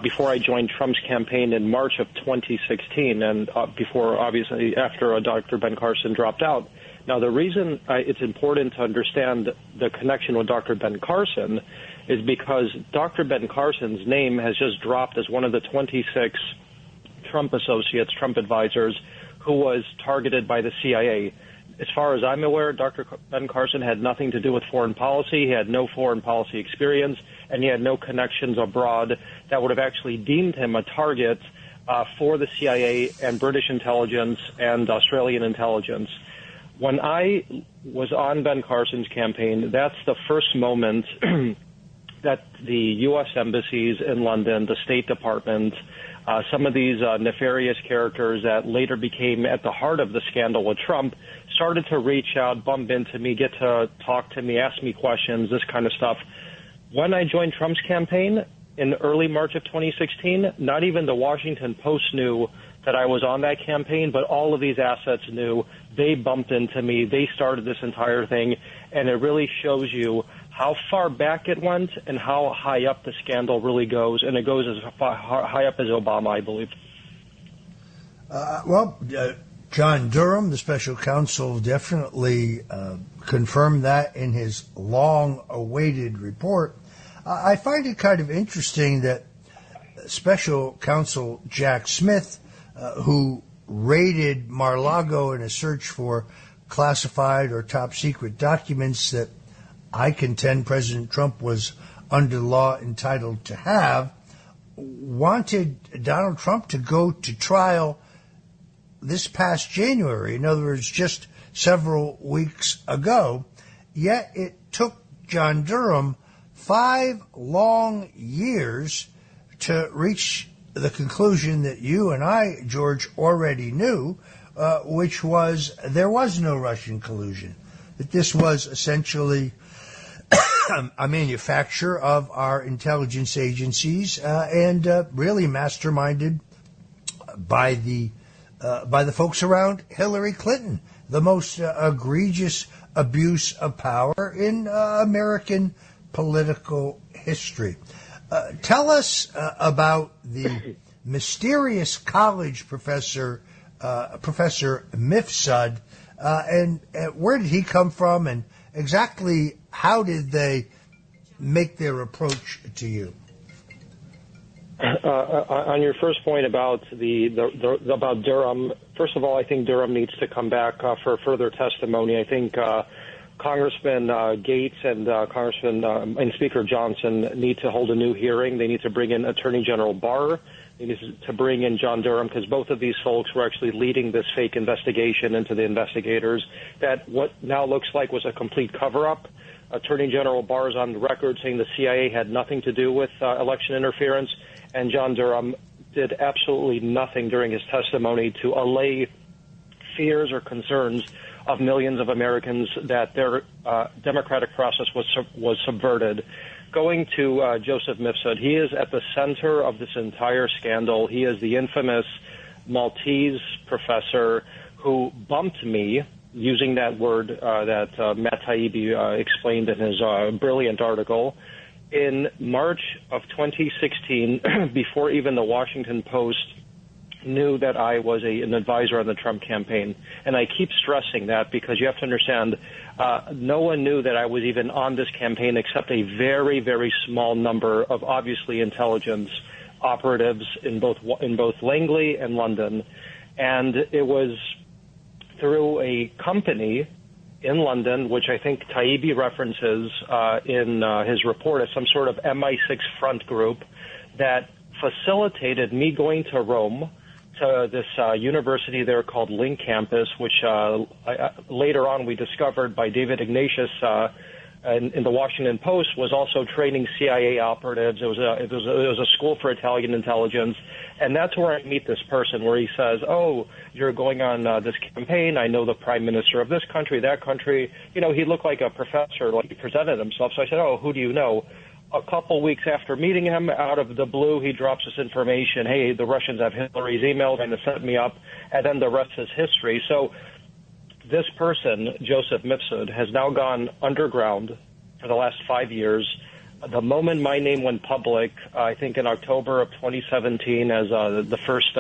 before I joined Trump's campaign in March of 2016, and before, obviously, after Dr. Ben Carson dropped out. Now, the reason it's important to understand the connection with Dr. Ben Carson is because Dr. Ben Carson's name has just dropped as one of the 26 Trump associates, Trump advisors, who was targeted by the CIA. As far as I'm aware, Dr. Ben Carson had nothing to do with foreign policy. He had no foreign policy experience, and he had no connections abroad that would have actually deemed him a target for the CIA and British intelligence and Australian intelligence. When I was on Ben Carson's campaign, that's the first moment that the U.S. embassies in London, the State Department, some of these nefarious characters that later became at the heart of the scandal with Trump started to reach out, bump into me, get to talk to me, ask me questions, this kind of stuff. When I joined Trump's campaign in early March of 2016, not even the Washington Post knew that I was on that campaign, but all of these assets knew. They bumped into me. They started this entire thing, and it really shows you how far back it went and how high up the scandal really goes, and it goes as high up as Obama, I believe. John Durham, the special counsel, definitely confirmed that in his long-awaited report. I find it kind of interesting that special counsel Jack Smith, who raided Mar-a-Lago in a search for classified or top-secret documents that I contend President Trump was under law entitled to have, wanted Donald Trump to go to trial this past January. In other words, just several weeks ago. Yet it took John Durham 5 long years to reach the conclusion that you and I, George, already knew, which was there was no Russian collusion, that this was essentially a manufacture of our intelligence agencies and really masterminded by the folks around Hillary Clinton, the most egregious abuse of power in American political history. Tell us about the mysterious college professor, Professor Mifsud, and where did he come from, and exactly how did they make their approach to you? On your first point about about Durham, first of all, I think Durham needs to come back for further testimony. I think Congressman Gates and Congressman and Speaker Johnson need to hold a new hearing. They need to bring in Attorney General Barr. They need to bring in John Durham, because both of these folks were actually leading this fake investigation into the investigators that what now looks like was a complete cover-up. Attorney General Barr is on the record saying the CIA had nothing to do with election interference, and John Durham did absolutely nothing during his testimony to allay fears or concerns of millions of Americans that their democratic process was subverted. Going to Joseph Mifsud, he is at the center of this entire scandal. He is the infamous Maltese professor who bumped me, using that word that Matt Taibbi explained in his brilliant article, in March of 2016, before even the Washington Post knew that I was an advisor on the Trump campaign. And I keep stressing that because you have to understand, no one knew that I was even on this campaign except a very, very small number of obviously intelligence operatives in both Langley and London. And it was through a company in London, which I think Taibbi references in his report as some sort of MI6 front group, that facilitated me going to Rome to this university there called Link Campus, which later on we discovered by David Ignatius in the Washington Post was also training CIA operatives. It was a school for Italian intelligence, and that's where I meet this person, where he says, "Oh, you're going on this campaign. I know the prime minister of this country, that country." You know, he looked like a professor, like he presented himself. So I said, "Oh, who do you know?" A couple weeks after meeting him, out of the blue, he drops this information. Hey, the Russians have Hillary's email and to set me up, and then the rest is history. So this person, Joseph Mifsud, has now gone underground for the last 5 years. The moment my name went public, I think in October of 2017, as the first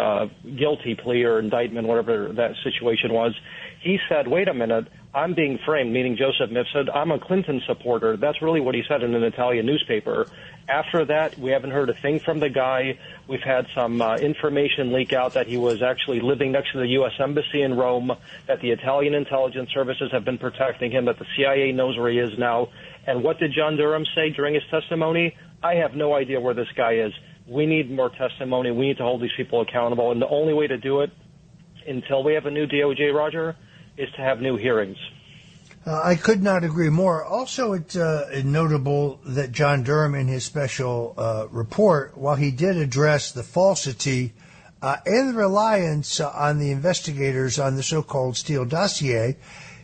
guilty plea or indictment, whatever that situation was, he said, wait a minute, I'm being framed, meaning Joseph Mifsud. I'm a Clinton supporter. That's really what he said in an Italian newspaper. After that, we haven't heard a thing from the guy. We've had some information leak out that he was actually living next to the U.S. Embassy in Rome, that the Italian intelligence services have been protecting him, that the CIA knows where he is now. And what did John Durham say during his testimony? I have no idea where this guy is. We need more testimony. We need to hold these people accountable. And the only way to do it, until we have a new DOJ, Roger, is to have new hearings. I could not agree more. Also, it's notable that John Durham, in his special report, while he did address the falsity and the reliance on the investigators on the so-called Steele dossier,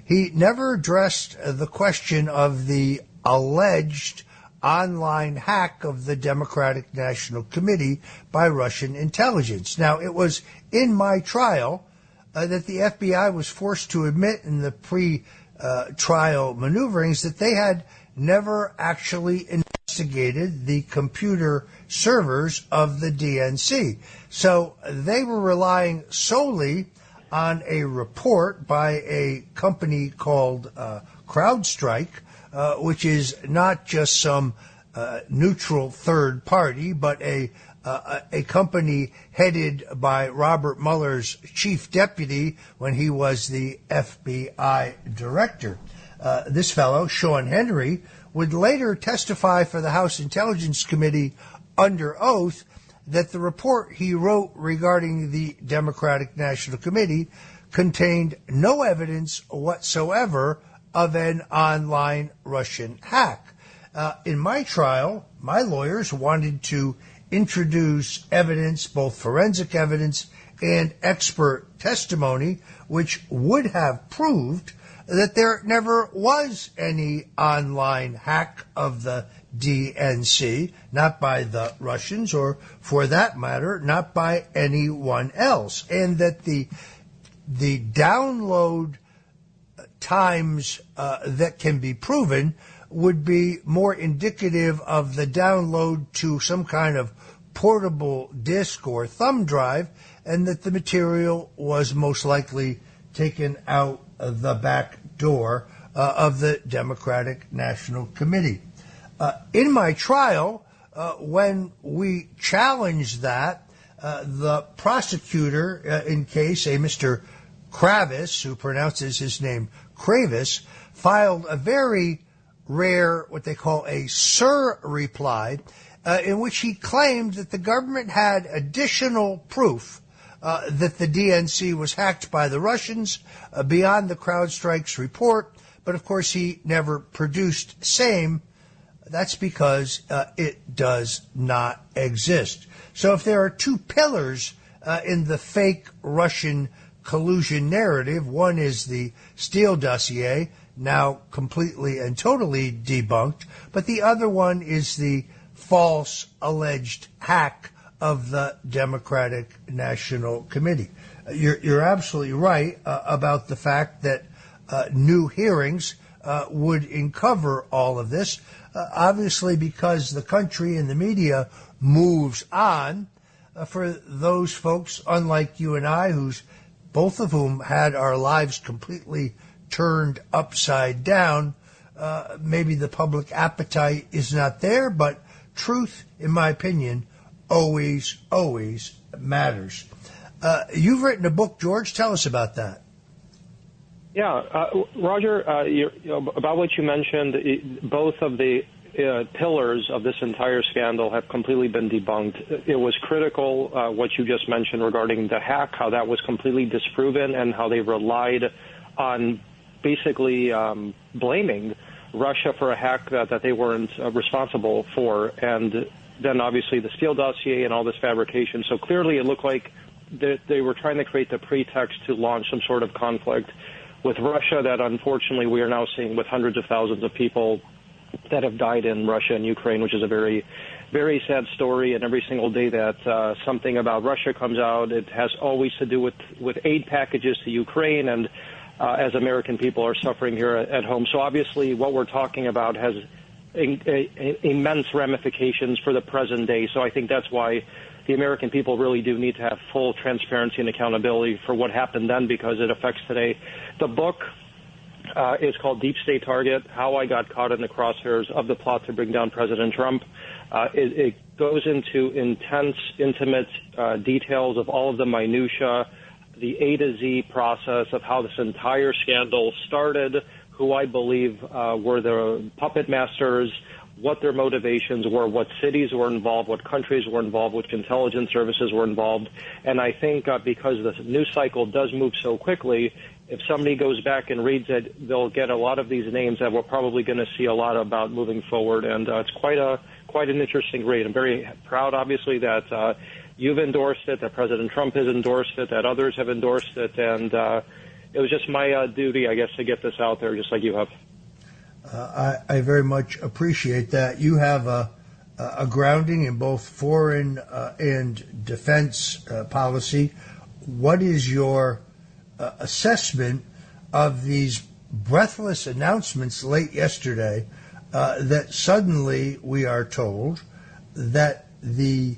he never addressed the question of the alleged online hack of the Democratic National Committee by Russian intelligence. Now, it was in my trial that the FBI was forced to admit in the pre-trial maneuverings that they had never actually investigated the computer servers of the DNC. So they were relying solely on a report by a company called CrowdStrike, which is not just some neutral third party, but a company headed by Robert Mueller's chief deputy when he was the FBI director. This fellow, Sean Henry, would later testify for the House Intelligence Committee under oath that the report he wrote regarding the Democratic National Committee contained no evidence whatsoever of an online Russian hack. In my trial, my lawyers wanted to introduce evidence, both forensic evidence and expert testimony, which would have proved that there never was any online hack of the DNC, not by the Russians, or for that matter, not by anyone else, and that the download times that can be proven would be more indicative of the download to some kind of portable disk or thumb drive, and that the material was most likely taken out of the back door of the Democratic National Committee. In my trial, when we challenged that, the prosecutor in case, a Mr. Kravis, who pronounces his name Kravis, filed a very rare, what they call a SIR reply, in which he claimed that the government had additional proof that the DNC was hacked by the Russians beyond the CrowdStrike's report, but of course he never produced same. That's because it does not exist. So if there are two pillars in the fake Russian collusion narrative, one is the Steele dossier, now completely and totally debunked, but the other one is the false alleged hack of the Democratic National Committee. You're absolutely right about the fact that new hearings would uncover all of this. Obviously, because the country and the media moves on, for those folks, unlike you and I, both of whom had our lives completely turned upside down. Maybe the public appetite is not there, but truth, in my opinion, always matters. You've written a book, George. Tell us about that. Yeah, Roger, about what you mentioned, both of the pillars of this entire scandal have completely been debunked. It was critical, what you just mentioned regarding the hack, how that was completely disproven, and how they relied on basically blaming Russia for a hack that they weren't responsible for, and then obviously the Steele dossier and all this fabrication. So clearly it looked like they were trying to create the pretext to launch some sort of conflict with Russia that unfortunately we are now seeing with hundreds of thousands of people that have died in Russia and Ukraine, which is a very, very sad story. And every single day that something about Russia comes out, it has always to do with aid packages to Ukraine, and as American people are suffering here at home. So obviously what we're talking about has immense ramifications for the present day. So I think that's why the American people really do need to have full transparency and accountability for what happened then, because it affects today. The book is called Deep State Target, How I Got Caught in the Crosshairs of the Plot to Bring Down President Trump. It goes into intense, intimate details of all of the minutia, the A to Z process of how this entire scandal started, who I believe were the puppet masters, what their motivations were, what cities were involved, what countries were involved, which intelligence services were involved. And I think because the news cycle does move so quickly, if somebody goes back and reads it, they'll get a lot of these names that we're probably going to see a lot about moving forward. And it's quite an interesting read. I'm very proud, obviously, that you've endorsed it, that President Trump has endorsed it, that others have endorsed it. And it was just my duty, I guess, to get this out there, just like you have. I very much appreciate that. You have a grounding in both foreign and defense policy. What is your assessment of these breathless announcements late yesterday that suddenly we are told that the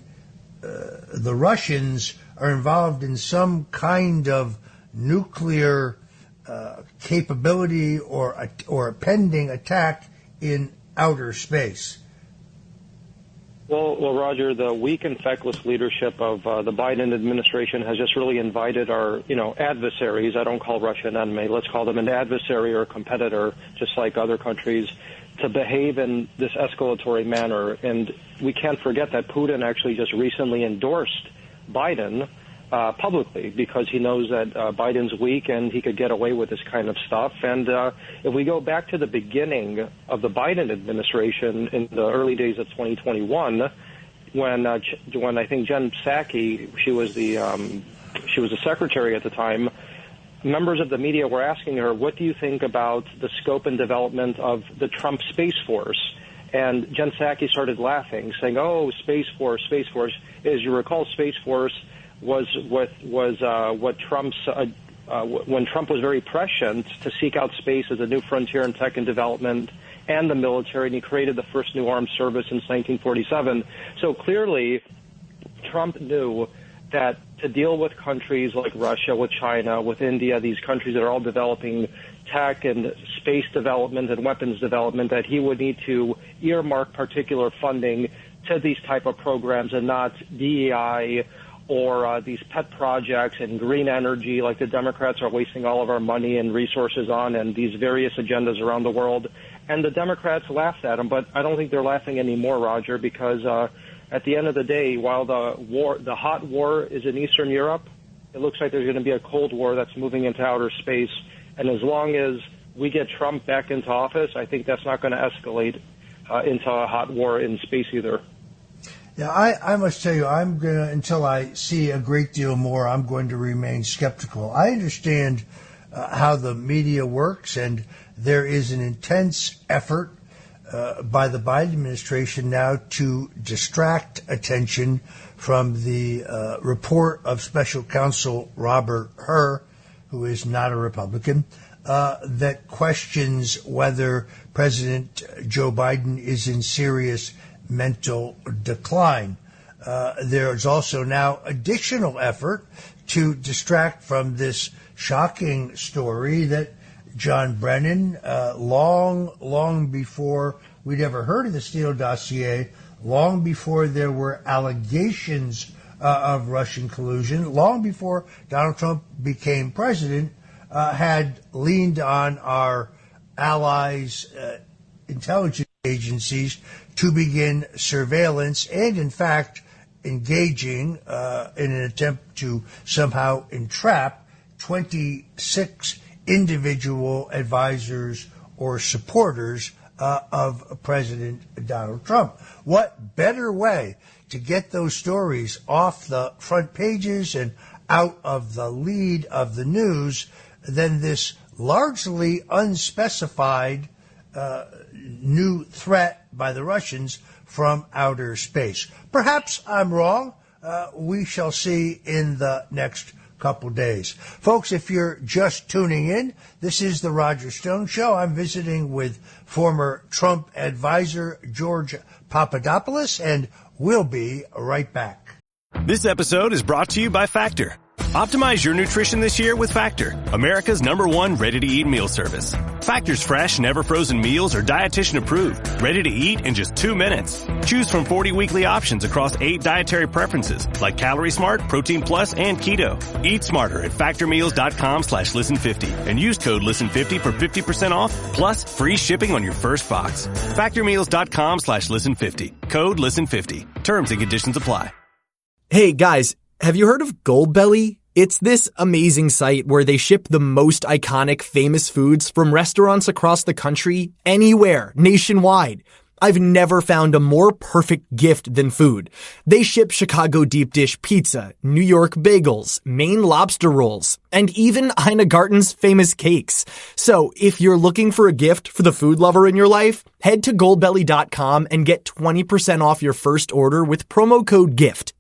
Russians are involved in some kind of nuclear capability or a pending attack in outer space? Well, Roger, the weak and feckless leadership of the Biden administration has just really invited our, adversaries. I don't call Russia an enemy. Let's call them an adversary or a competitor, just like other countries, to behave in this escalatory manner. And we can't forget that Putin actually just recently endorsed Biden publicly, because he knows that Biden's weak and he could get away with this kind of stuff. And if we go back to the beginning of the Biden administration in the early days of 2021, when I think Jen Psaki, she was the secretary at the time, members of the media were asking her, what do you think about the scope and development of the Trump Space Force? And Jen Psaki started laughing, saying, "Oh, Space Force, Space Force." As you recall, Space Force was what Trump's when Trump was very prescient to seek out space as a new frontier in tech and development and the military, and he created the first new armed service since 1947. So clearly, Trump knew that to deal with countries like Russia, with China, with India, these countries that are all developing tech and space development and weapons development, that he would need to earmark particular funding to these type of programs and not DEI or these pet projects and green energy like the Democrats are wasting all of our money and resources on, and these various agendas around the world. And the Democrats laughed at him, but I don't think they're laughing anymore, Roger, because at the end of the day, while the hot war is in Eastern Europe, it looks like there's going to be a cold war that's moving into outer space. And as long as we get Trump back into office, I think that's not going to escalate into a hot war in space either. Yeah, I must tell you, I'm going to, until I see a great deal more, I'm going to remain skeptical. I understand how the media works, and there is an intense effort by the Biden administration now to distract attention from the report of Special Counsel Robert Hur, who is not a Republican, that questions whether President Joe Biden is in serious mental decline. There's also now additional effort to distract from this shocking story that John Brennan, long before we'd ever heard of the Steele dossier, long before there were allegations of Russian collusion, long before Donald Trump became president, had leaned on our allies' intelligence agencies to begin surveillance and, in fact, engaging in an attempt to somehow entrap 26 individual advisors or supporters of President Donald Trump. What better way to get those stories off the front pages and out of the lead of the news than this largely unspecified new threat by the Russians from outer space? Perhaps I'm wrong. We shall see in the next couple days. Folks, if you're just tuning in, this is the Roger Stone Show. I'm visiting with former Trump advisor George Papadopoulos, and we'll be right back. This episode is brought to you by Factor. Optimize your nutrition this year with Factor, America's #1 ready-to-eat meal service. Factor's fresh, never-frozen meals are dietitian approved, ready to eat in just 2 minutes. Choose from 40 weekly options across 8 dietary preferences, like Calorie Smart, Protein Plus, and Keto. Eat smarter at factormeals.com/listen50 and use code listen50 for 50% off, plus free shipping on your first box. Factormeals.com/listen50. Code listen50. Terms and conditions apply. Hey guys, have you heard of Goldbelly? It's this amazing site where they ship the most iconic famous foods from restaurants across the country, anywhere, nationwide. I've never found a more perfect gift than food. They ship Chicago deep dish pizza, New York bagels, Maine lobster rolls, and even Ina Garten's famous cakes. So if you're looking for a gift for the food lover in your life, head to goldbelly.com and get 20% off your first order with promo code GIFT.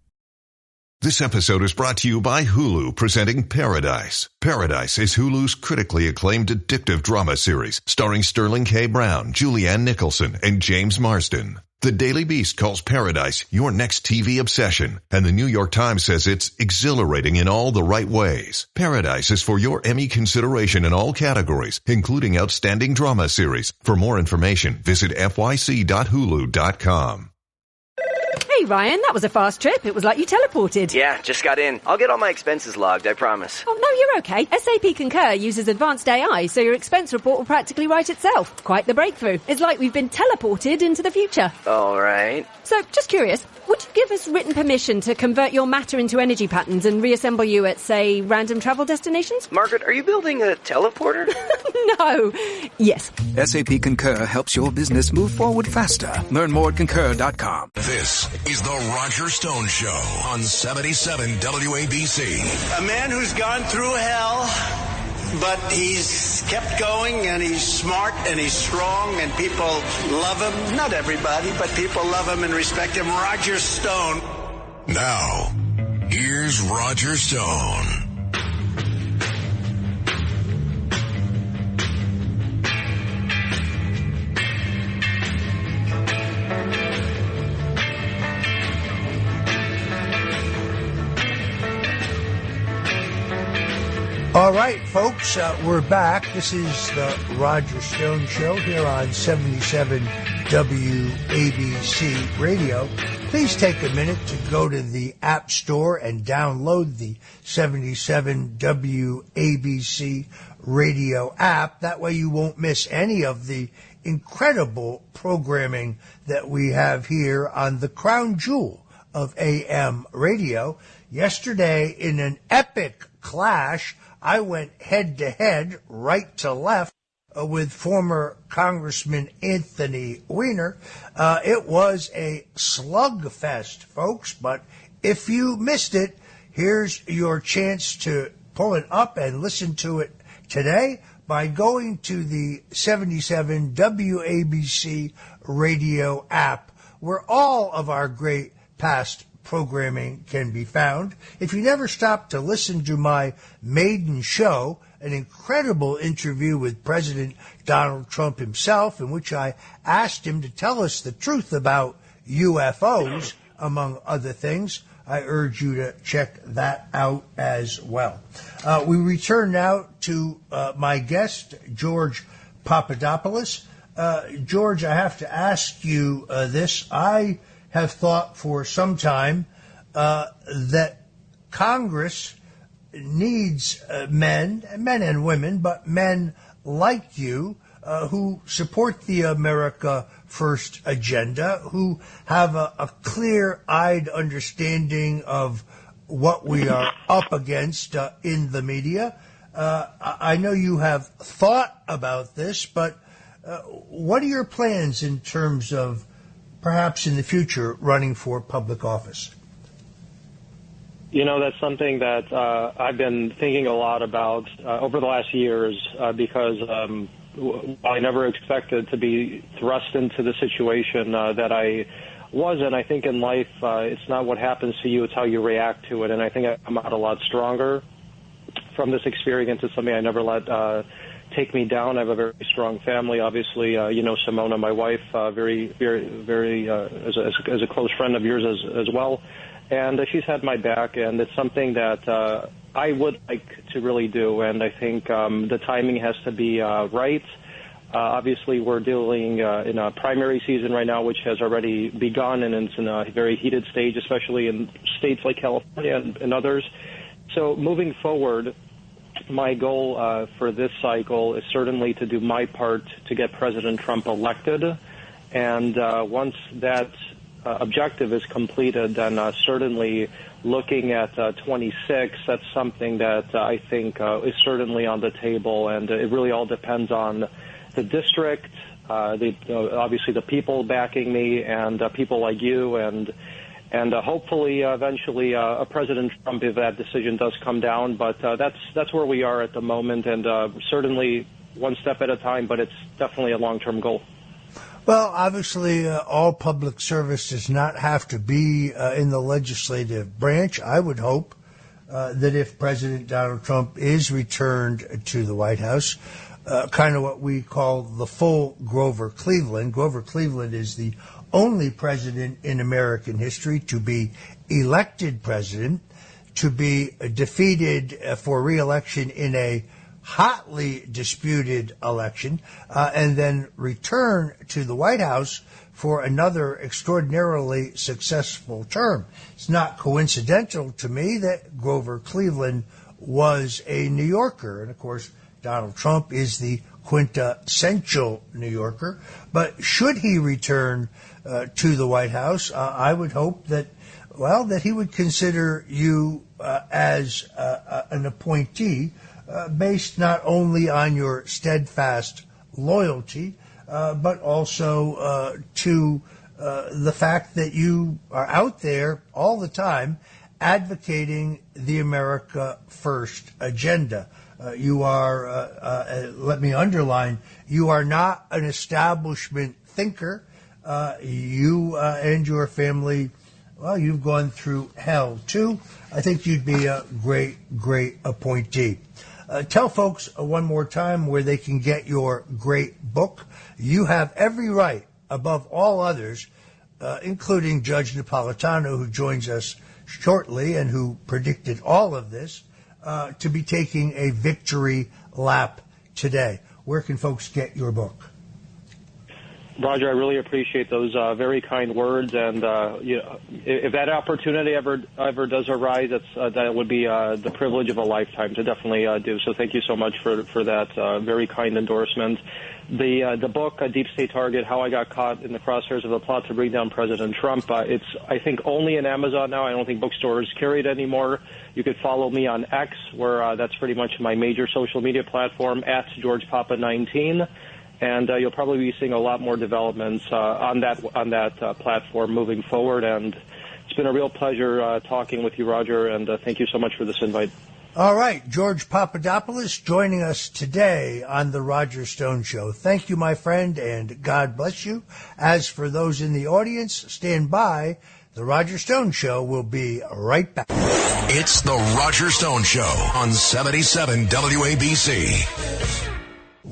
This episode is brought to you by Hulu, presenting Paradise. Paradise is Hulu's critically acclaimed addictive drama series, starring Sterling K. Brown, Julianne Nicholson, and James Marsden. The Daily Beast calls Paradise your next TV obsession, and the New York Times says it's exhilarating in all the right ways. Paradise is for your Emmy consideration in all categories, including Outstanding Drama Series. For more information, visit fyc.hulu.com. Hey Ryan, that was a fast trip. It was like you teleported. Yeah, just got in. I'll get all my expenses logged, I promise. Oh, no, you're okay. SAP Concur uses advanced AI, so your expense report will practically write itself. Quite the breakthrough. It's like we've been teleported into the future. All right. So, just curious, would you give us written permission to convert your matter into energy patterns and reassemble you at, say, random travel destinations? Margaret, are you building a teleporter? No. Yes. SAP Concur helps your business move forward faster. Learn more at concur.com. This is the Roger Stone Show on 77 WABC. A man who's gone through hell, but he's kept going, and he's smart, and he's strong, and people love him. Not everybody, but people love him and respect him. Roger Stone. Now, here's Roger Stone. All right, folks, we're back. This is the Roger Stone Show here on 77 WABC Radio. Please take a minute to go to the App Store and download the 77 WABC Radio app. That way you won't miss any of the incredible programming that we have here on the crown jewel of AM radio. Yesterday, in an epic clash, I went head-to-head, right to left, with former Congressman Anthony Weiner. It was a slugfest, folks, but if you missed it, here's your chance to pull it up and listen to it today by going to the 77 WABC radio app, where all of our great past programming can be found. If you never stopped to listen to my maiden show, an incredible interview with President Donald Trump himself, in which I asked him to tell us the truth about UFOs, among other things. I urge you to check that out as well. We return now to my guest, George Papadopoulos. George, I have to ask you this. I have thought for some time that Congress needs men and women, but men like you who support the America First agenda, who have a clear-eyed understanding of what we are up against in the media. I know you have thought about this, but what are your plans in terms of perhaps in the future running for public office? You know, that's something that I've been thinking a lot about over the last years because I never expected to be thrust into the situation that I was in. I think in life, it's not what happens to you, it's how you react to it. And I think I come out a lot stronger from this experience. It's something I never let take me down. I have a very strong family. Obviously, you know Simona, my wife, very as a close friend of yours as well. And she's had my back, and it's something that I would like to really do, and I think the timing has to be right. Obviously, we're dealing in a primary season right now, which has already begun, and it's in a very heated stage, especially in states like California and others. So moving forward, my goal for this cycle is certainly to do my part to get President Trump elected, and once that objective is completed, then certainly looking at 26, that's something that I think is certainly on the table, and it really all depends on the district, obviously the people backing me, and people like you, and hopefully eventually President Trump, if that decision does come down. But that's where we are at the moment, and certainly one step at a time, but it's definitely a long-term goal. Well, obviously, all public service does not have to be in the legislative branch. I would hope that if President Donald Trump is returned to the White House, kind of what we call the full Grover Cleveland. Grover Cleveland is the only president in American history to be elected president, to be defeated for re-election in a hotly disputed election, and then return to the White House for another extraordinarily successful term. It's not coincidental to me that Grover Cleveland was a New Yorker. And, of course, Donald Trump is the quintessential New Yorker. But should he return to the White House, I would hope that he would consider you as an appointee based not only on your steadfast loyalty, but also to the fact that you are out there all the time advocating the America First agenda. You are, let me underline, you are not an establishment thinker. You and your family, well, you've gone through hell, too. I think you'd be a great, great appointee. Tell folks one more time where they can get your great book. You have every right, above all others, including Judge Napolitano, who joins us shortly and who predicted all of this, to be taking a victory lap today. Where can folks get your book? Roger, I really appreciate those very kind words, and if that opportunity ever does arise, that would be the privilege of a lifetime to definitely do. So thank you so much for that very kind endorsement. The book, Deep State Target: How I Got Caught in the Crosshairs of the Plot to Bring Down President Trump, it's, I think, only in Amazon now. I don't think bookstores carry it anymore. You could follow me on X, where that's pretty much my major social media platform, at GeorgePapa19. And you'll probably be seeing a lot more developments on that platform moving forward. And it's been a real pleasure talking with you, Roger, and thank you so much for this invite. All right, George Papadopoulos joining us today on The Roger Stone Show. Thank you, my friend, and God bless you. As for those in the audience, stand by. The Roger Stone Show will be right back. It's The Roger Stone Show on 77 WABC.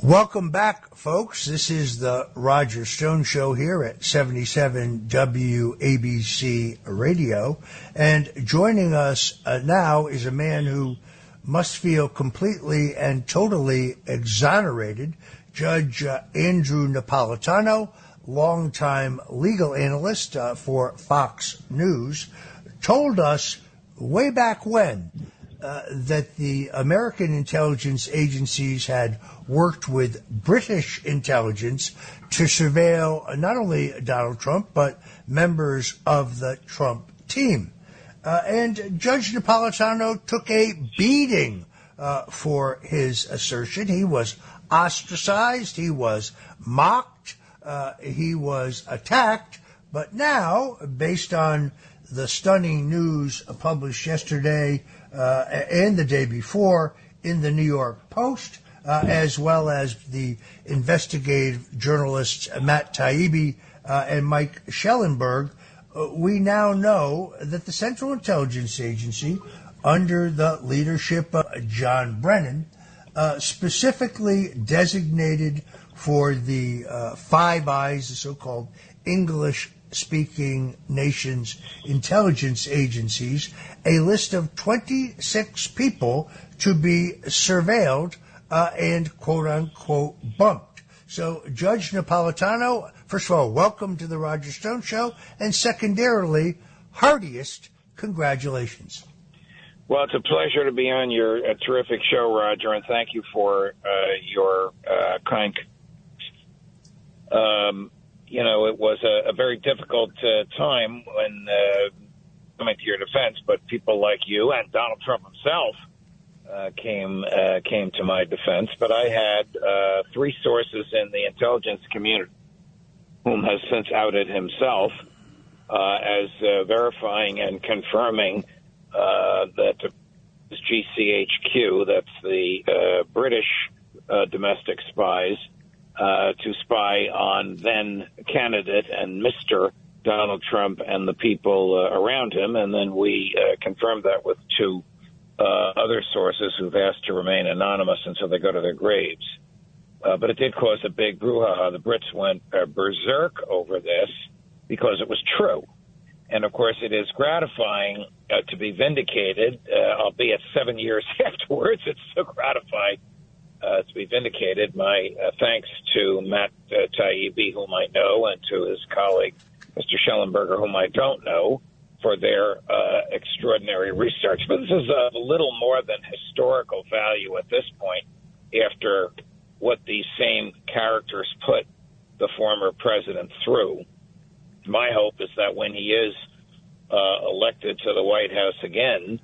Welcome back, folks. This is the Roger Stone Show here at 77 WABC Radio. And joining us now is a man who must feel completely and totally exonerated. Judge Andrew Napolitano, longtime legal analyst for Fox News, told us way back when that the American intelligence agencies had worked with British intelligence to surveil not only Donald Trump, but members of the Trump team. And Judge Napolitano took a beating for his assertion. He was ostracized. He was mocked. He was attacked. But now, based on the stunning news published yesterday and the day before in the New York Post, as well as the investigative journalists Matt Taibbi and Mike Schellenberg, we now know that the Central Intelligence Agency, under the leadership of John Brennan, specifically designated for the Five Eyes, the so-called English-speaking nations' intelligence agencies, a list of 26 people to be surveilled and quote-unquote bumped. So, Judge Napolitano, first of all, welcome to the Roger Stone Show, and secondarily, heartiest congratulations. Well, it's a pleasure to be on your terrific show, Roger, and thank you for your kind. It was a very difficult time when coming to your defense, but people like you and Donald Trump himself came to my defense. But I had three sources in the intelligence community, whom has since outed himself as verifying and confirming that GCHQ, that's the British domestic spies, to spy on then candidate and Mr. Donald Trump and the people around him. And then we confirmed that with two other sources who've asked to remain anonymous until they go to their graves. But it did cause a big brouhaha. The Brits went berserk over this because it was true. And, of course, it is gratifying to be vindicated, albeit 7 years afterwards. It's so gratifying to be vindicated. My thanks to Matt Taibbi, whom I know, and to his colleague, Mr. Schellenberger, whom I don't know, for their extraordinary research. But this is a little more than historical value at this point, after what these same characters put the former president through. My hope is that when he is elected to the White House again,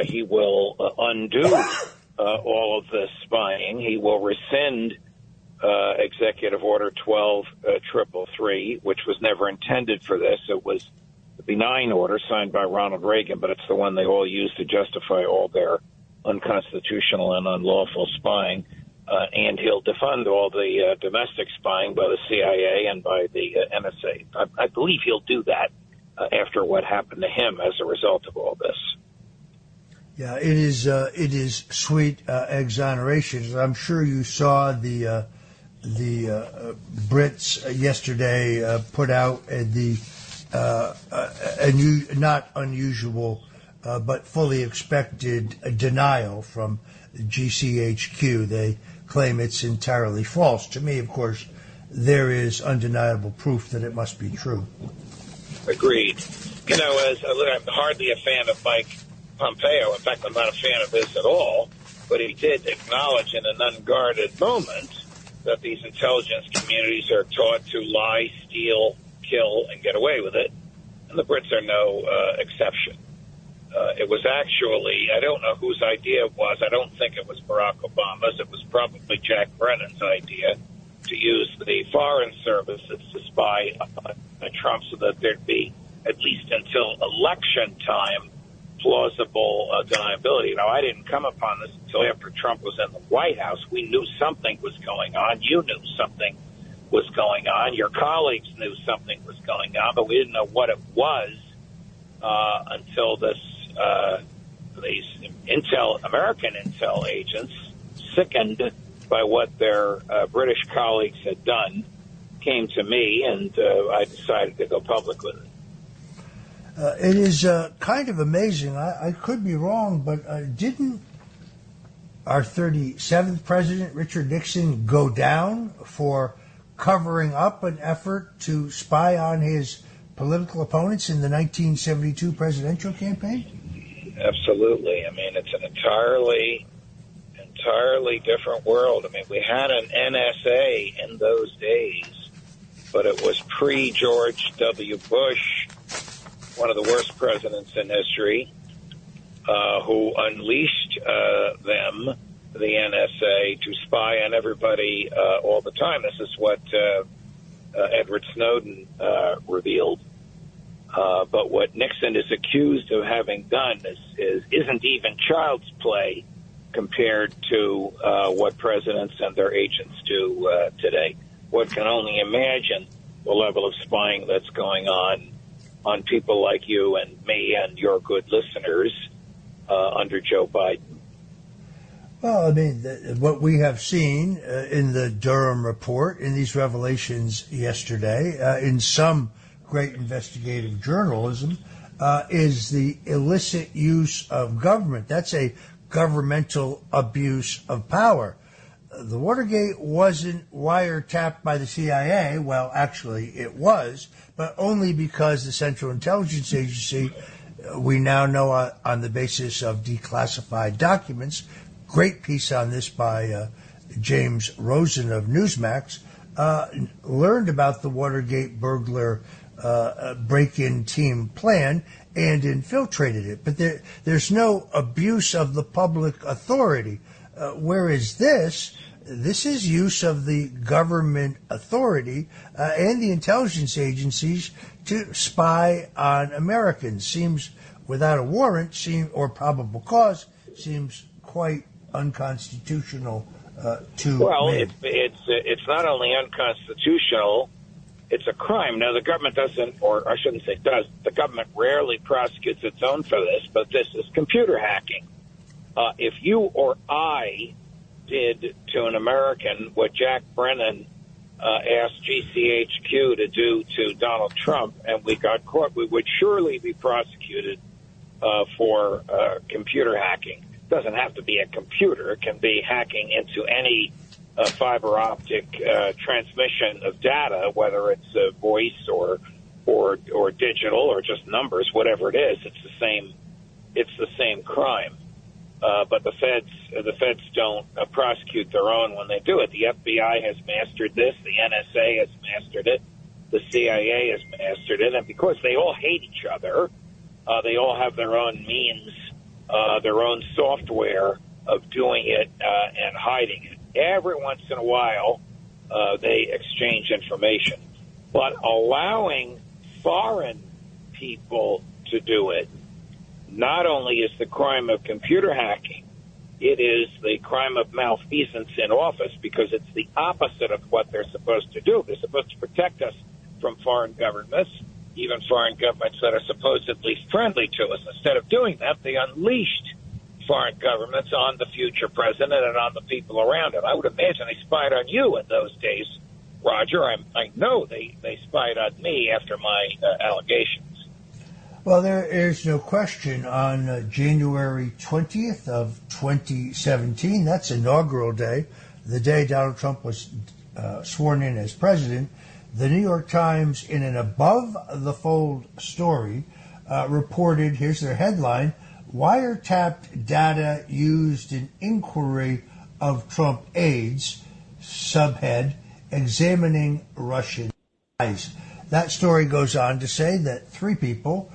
he will undo all of this spying. He will rescind Executive Order 12333, which was never intended for this. It was the benign order signed by Ronald Reagan, but it's the one they all use to justify all their unconstitutional and unlawful spying. And he'll defund all the domestic spying by the CIA and by the NSA. I believe he'll do that after what happened to him as a result of all this. Yeah, it is sweet exoneration. I'm sure you saw the Brits yesterday put out not unusual but fully expected denial from GCHQ. They claim it's entirely false. To me, of course, there is undeniable proof that it must be true. Agreed. As I'm hardly a fan of Mike Pompeo. In fact, I'm not a fan of his at all. But he did acknowledge in an unguarded moment that these intelligence communities are taught to lie, steal, kill, and get away with it. And the Brits are no exception. It was actually, I don't know whose idea it was. I don't think it was Barack Obama's. It was probably Jack Brennan's idea to use the foreign services to spy on Trump so that there'd be, at least until election time, plausible deniability. Now, I didn't come upon this until after Trump was in the White House. We knew something was going on. You knew something was going on. Your colleagues knew something was going on, but we didn't know what it was until these American intel agents, sickened by what their British colleagues had done came to me, and I decided to go public with it. It is kind of amazing. I could be wrong, but didn't our 37th president, Richard Nixon, go down for covering up an effort to spy on his political opponents in the 1972 presidential campaign? Absolutely. I mean, it's an entirely different world. I mean, we had an NSA in those days, but it was pre-George W. Bush, one of the worst presidents in history, who unleashed them, the NSA, to spy on everybody all the time. This is what Edward Snowden revealed. But what Nixon is accused of having done isn't even child's play compared to what presidents and their agents do today. One can only imagine the level of spying that's going on people like you and me and your good listeners under Joe Biden. Well, I mean, what we have seen in the Durham report, in these revelations yesterday, in some great investigative journalism, is the illicit use of government. That's a governmental abuse of power. The Watergate wasn't wiretapped by the CIA. Well, actually, it was, but only because the Central Intelligence Agency, we now know on the basis of declassified documents, great piece on this by James Rosen of Newsmax, learned about the Watergate burglar break-in team plan and infiltrated it. But there's no abuse of the public authority. Whereas this is use of the government authority and the intelligence agencies to spy on Americans. Seems, without a warrant, or probable cause, seems quite unconstitutional to me. It's not only unconstitutional, it's a crime. Now, the government doesn't, or I shouldn't say does, the government rarely prosecutes its own for this, but this is computer hacking. If you or I did to an American what Jack Brennan asked GCHQ to do to Donald Trump and we got caught, we would surely be prosecuted for computer hacking. It doesn't have to be a computer. It can be hacking into any fiber optic transmission of data, whether it's voice or digital or just numbers, whatever it is. It's the same crime. But the feds don't prosecute their own when they do it. The FBI has mastered this. The NSA has mastered it. The CIA has mastered it. And because they all hate each other, they all have their own means, their own software of doing it and hiding it. Every once in a while, they exchange information. But allowing foreign people to do it not only is the crime of computer hacking, it is the crime of malfeasance in office, because it's the opposite of what they're supposed to do. They're supposed to protect us from foreign governments, even foreign governments that are supposedly friendly to us. Instead of doing that, they unleashed foreign governments on the future president and on the people around him. I would imagine they spied on you in those days, Roger. I know they spied on me after my allegations. Well, there is no question. On January 20th of 2017, that's inaugural day, the day Donald Trump was sworn in as president, the New York Times, in an above-the-fold story, reported, here's their headline, "Wiretapped data used in inquiry of Trump aides," subhead, "examining Russian ties." That story goes on to say that three people,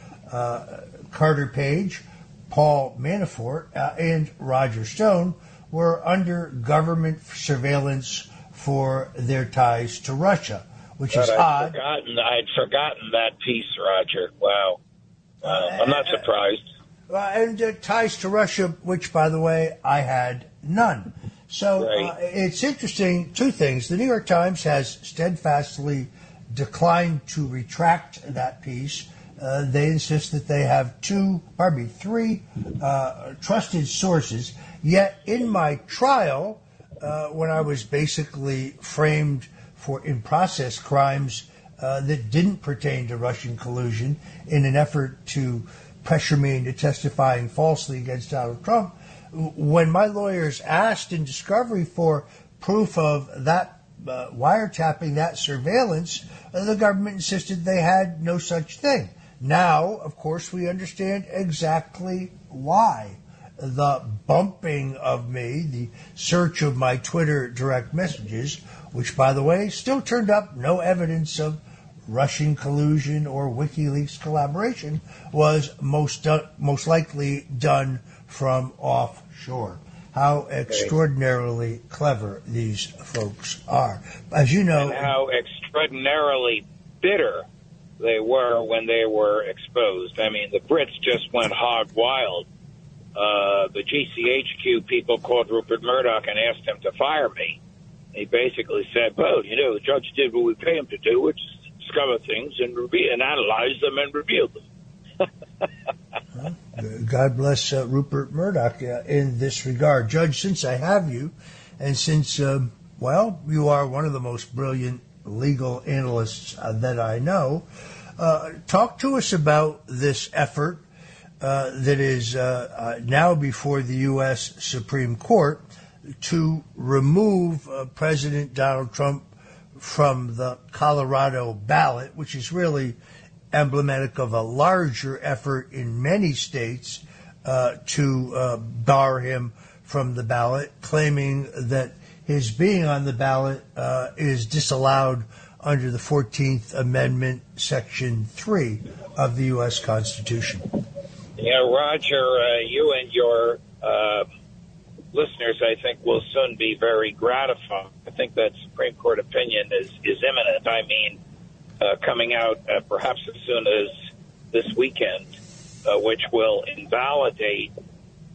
Carter Page, Paul Manafort, and Roger Stone, were under government surveillance for their ties to Russia, which is odd. I'd forgotten that piece, Roger. Wow. I'm not surprised. And ties to Russia, which, by the way, I had none. So it's interesting, two things. The New York Times has steadfastly declined to retract that piece. They insist that they have three trusted sources. Yet in my trial, when I was basically framed for in-process crimes that didn't pertain to Russian collusion in an effort to pressure me into testifying falsely against Donald Trump. When my lawyers asked in discovery for proof of that wiretapping, that surveillance, the government insisted they had no such thing. Now, of course, we understand exactly why. The bumping of me, the search of my Twitter direct messages, which, by the way, still turned up no evidence of Russian collusion or WikiLeaks collaboration, was most likely done from offshore. How extraordinarily clever these folks are. As you know... And how extraordinarily bitter they were when they were exposed. I mean, the Brits just went hog wild. The GCHQ people called Rupert Murdoch and asked him to fire me. He basically said, well, you know, the judge did what we pay him to do, which is discover things and analyze them and reveal them. God bless Rupert Murdoch in this regard. Judge, since I have you, and since, you are one of the most brilliant legal analysts that I know, talk to us about this effort that is now before the U.S. Supreme Court to remove President Donald Trump from the Colorado ballot, which is really emblematic of a larger effort in many states to bar him from the ballot, claiming that his being on the ballot is disallowed under the 14th Amendment, Section 3 of the U.S. Constitution. Yeah, Roger, you and your listeners, I think, will soon be very gratified. I think that Supreme Court opinion is imminent. I mean, coming out perhaps as soon as this weekend, which will invalidate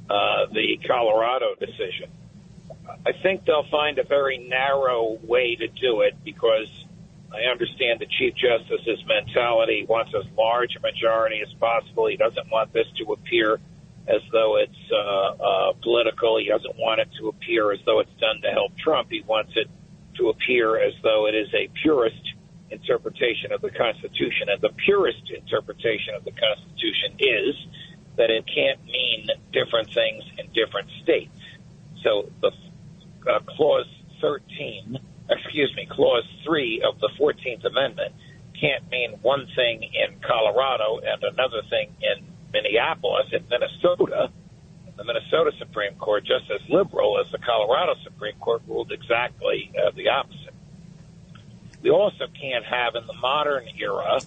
the Colorado decision. I think they'll find a very narrow way to do it because I understand the Chief Justice's mentality. He wants as large a majority as possible. He doesn't want this to appear as though it's political. He doesn't want it to appear as though it's done to help Trump. He wants it to appear as though it is a purist interpretation of the Constitution. And the purist interpretation of the Constitution is that it can't mean different things in different states. So the Clause 3 of the 14th Amendment can't mean one thing in Colorado and another thing in Minneapolis. In Minnesota, the Minnesota Supreme Court, just as liberal as the Colorado Supreme Court, ruled exactly the opposite. We also can't have in the modern era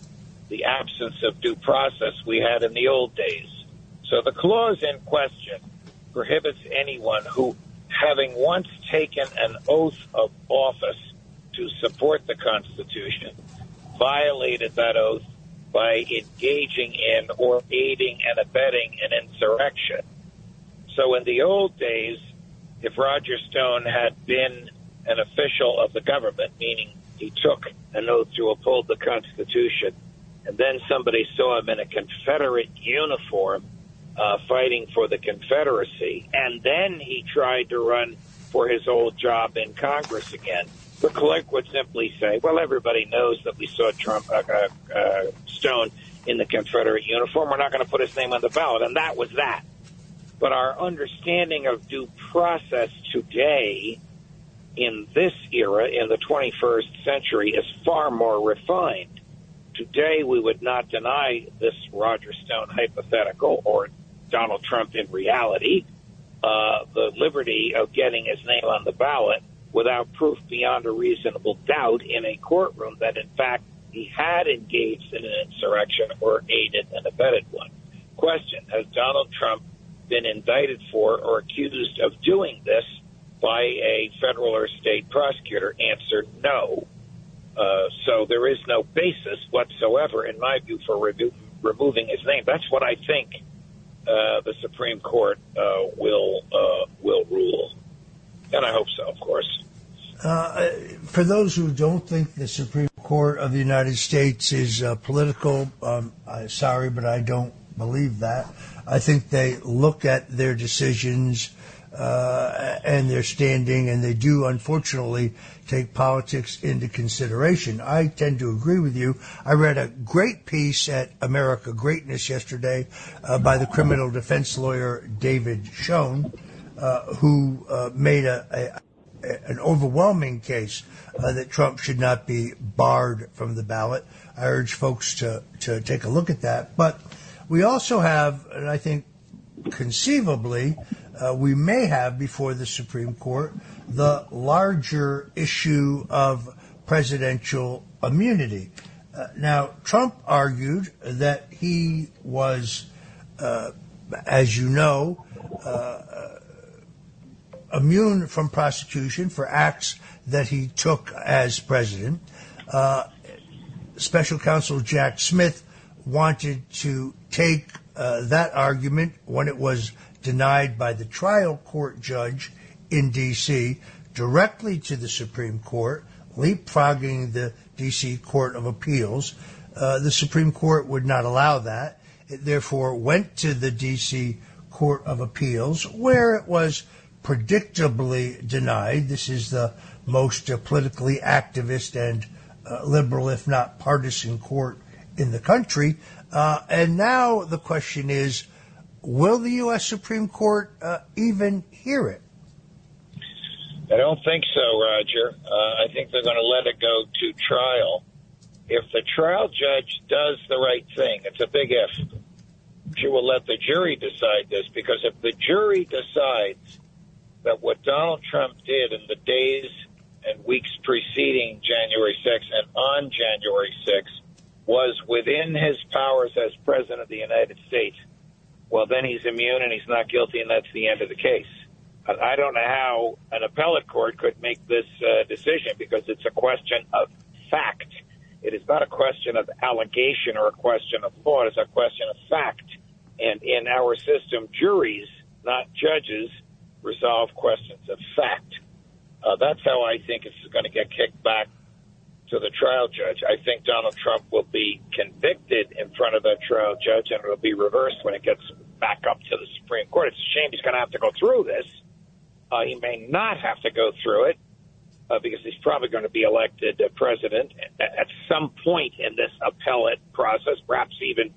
the absence of due process we had in the old days. So the clause in question prohibits anyone who, having once taken an oath of office to support the Constitution, violated that oath by engaging in or aiding and abetting an insurrection. So in the old days, if Roger Stone had been an official of the government, meaning he took an oath to uphold the Constitution, and then somebody saw him in a Confederate uniform fighting for the Confederacy, and then he tried to run for his old job in Congress again, the clerk would simply say, well, everybody knows that we saw Stone in the Confederate uniform. We're not going to put his name on the ballot. And that was that. But our understanding of due process today in this era, in the 21st century, is far more refined. Today, we would not deny this Roger Stone hypothetical or Donald Trump in reality the liberty of getting his name on the ballot without proof beyond a reasonable doubt in a courtroom that, in fact, he had engaged in an insurrection or aided and abetted one. Question, has Donald Trump been indicted for or accused of doing this by a federal or state prosecutor? Answer, no. So there is no basis whatsoever, in my view, for removing his name. That's what I think the Supreme Court will rule. And I hope so, of course. For those who don't think the Supreme Court of the United States is political, I'm sorry, but I don't believe that. I think they look at their decisions and their standing, and they do, unfortunately, take politics into consideration. I tend to agree with you. I read a great piece at America Greatness yesterday by the criminal defense lawyer David Schoen, who made an overwhelming case that Trump should not be barred from the ballot. I urge folks to take a look at that. But we also have, and I think conceivably, we may have before the Supreme Court the larger issue of presidential immunity. Now, Trump argued that he was, as you know, immune from prosecution for acts that he took as president. Special counsel Jack Smith wanted to take that argument when it was denied by the trial court judge in D.C. directly to the Supreme Court, leapfrogging the D.C. Court of Appeals. The Supreme Court would not allow that. It therefore went to the D.C. Court of Appeals, where it was predictably denied. This is the most politically activist and liberal, if not partisan, court in the country. And now the question is, will the U.S. Supreme Court even hear it? I don't think so, Roger. I think they're going to let it go to trial. If the trial judge does the right thing, it's a big if, she will let the jury decide this, because if the jury decides that what Donald Trump did in the days and weeks preceding January 6th and on January 6th was within his powers as President of the United States, well, then he's immune and he's not guilty, and that's the end of the case. I don't know how an appellate court could make this decision, because it's a question of fact. It is not a question of allegation or a question of law. It's a question of fact. And in our system, juries, not judges, resolve questions of fact. That's how I think it's going to get kicked back to the trial judge. I think Donald Trump will be convicted in front of that trial judge, and it will be reversed when it gets back up to the Supreme Court. It's a shame he's going to have to go through this. He may not have to go through it because he's probably going to be elected president at some point in this appellate process, perhaps even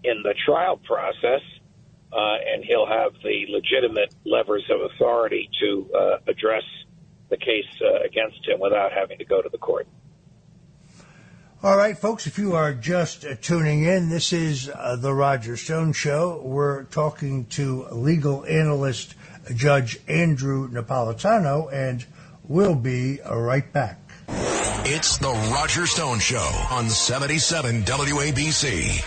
in the trial process, and he'll have the legitimate levers of authority to address the case against him without having to go to the court. All right, folks, if you are just tuning in, this is the Roger Stone Show. We're talking to legal analyst Judge Andrew Napolitano, and we'll be right back. It's the Roger Stone Show on 77 WABC.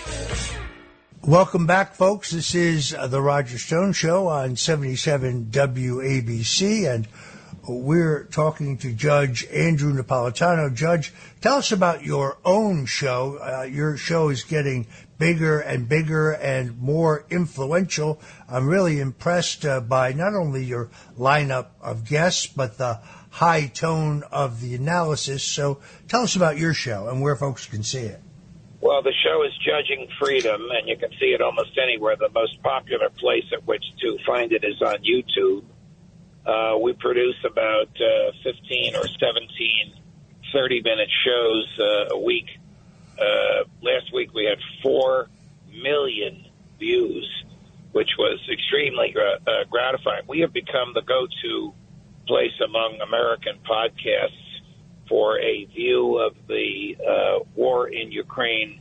Welcome back, folks. This is the Roger Stone Show on 77 WABC, and we're talking to Judge Andrew Napolitano. Judge, tell us about your own show. Your show is getting bigger and bigger and more influential. I'm really impressed by not only your lineup of guests, but the high tone of the analysis. So tell us about your show and where folks can see it. Well, the show is Judging Freedom, and you can see it almost anywhere. The most popular place at which to find it is on YouTube. We produce about 15 or 17 30-minute shows a week. Last week we had 4 million views, which was extremely gratifying. We have become the go-to place among American podcasts for a view of the war in Ukraine,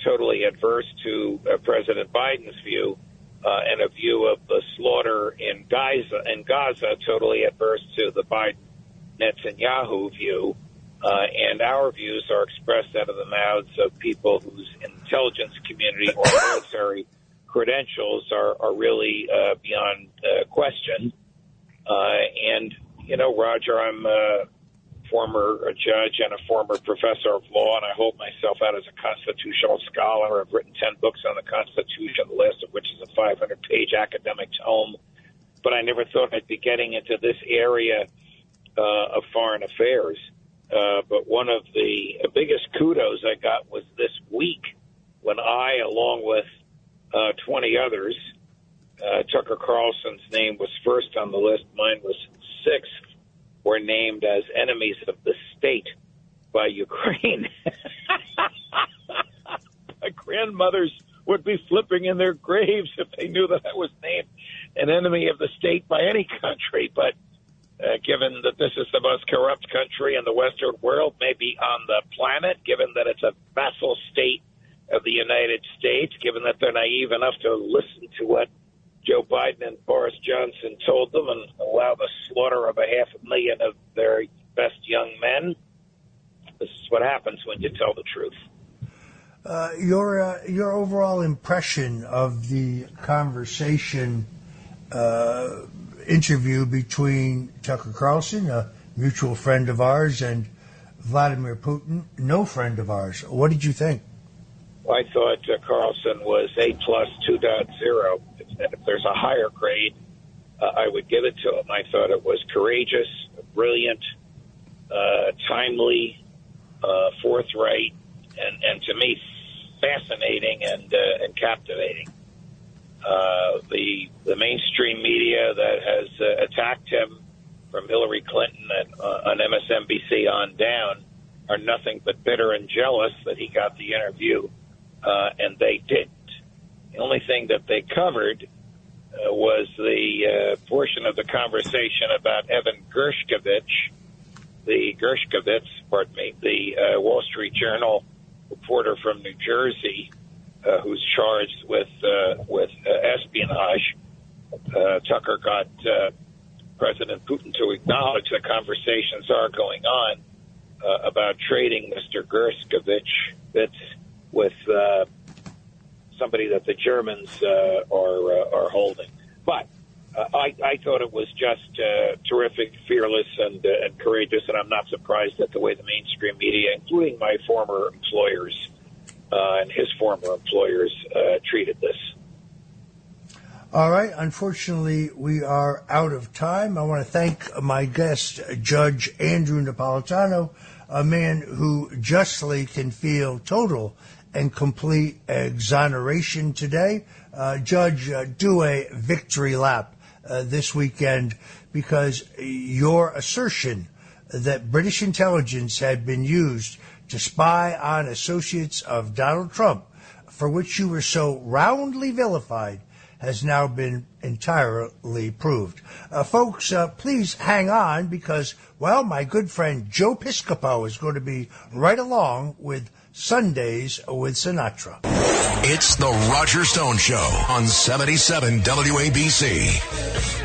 totally adverse to President Biden's view, and a view of the slaughter in Gaza, totally adverse to the Biden-Netanyahu view. And our views are expressed out of the mouths of people whose intelligence community or military credentials are really beyond question. And, you know, Roger, I'm a former judge and a former professor of law, and I hold myself out as a constitutional scholar. I've written 10 books on the Constitution, the last of which is a 500-page academic tome. But I never thought I'd be getting into this area of foreign affairs. But one of the biggest kudos I got was this week when I, along with 20 others, Tucker Carlson's name was first on the list. Mine was sixth. Were named as enemies of the state by Ukraine. My grandmothers would be flipping in their graves if they knew that I was named an enemy of the state by any country. But given that this is the most corrupt country in the Western world, maybe on the planet, given that it's a vassal state of the United States, given that they're naive enough to listen to what Joe Biden and Boris Johnson told them and allow the slaughter of 500,000 of their best young men, this is what happens when you tell the truth. Your overall impression of the conversation interview between Tucker Carlson, a mutual friend of ours, and Vladimir Putin, no friend of ours. What did you think? I thought Carlson was A+ 2.0. If there's a higher grade, I would give it to him. I thought it was courageous, brilliant, timely, forthright, and to me, fascinating and captivating. The mainstream media that has attacked him, from Hillary Clinton on MSNBC on down, are nothing but bitter and jealous that he got the interview, and they didn't. The only thing that they covered was the portion of the conversation about Evan Gershkovich, the Wall Street Journal reporter from New Jersey, who's charged with espionage. Tucker got President Putin to acknowledge that conversations are going on about trading Mr. Gershkovich with somebody that the Germans are holding. But I thought it was just terrific, fearless, and courageous, and I'm not surprised at the way the mainstream media, including my former employers and his former employers, treated this. All right. Unfortunately, we are out of time. I want to thank my guest, Judge Andrew Napolitano, a man who justly can feel total and complete exoneration today. Judge, do a victory lap this weekend, because your assertion that British intelligence had been used to spy on associates of Donald Trump, for which you were so roundly vilified, has now been entirely proved. Folks, please hang on, because, well, my good friend Joe Piscopo is going to be right along with Sundays with Sinatra. It's the Roger Stone Show on 77 WABC.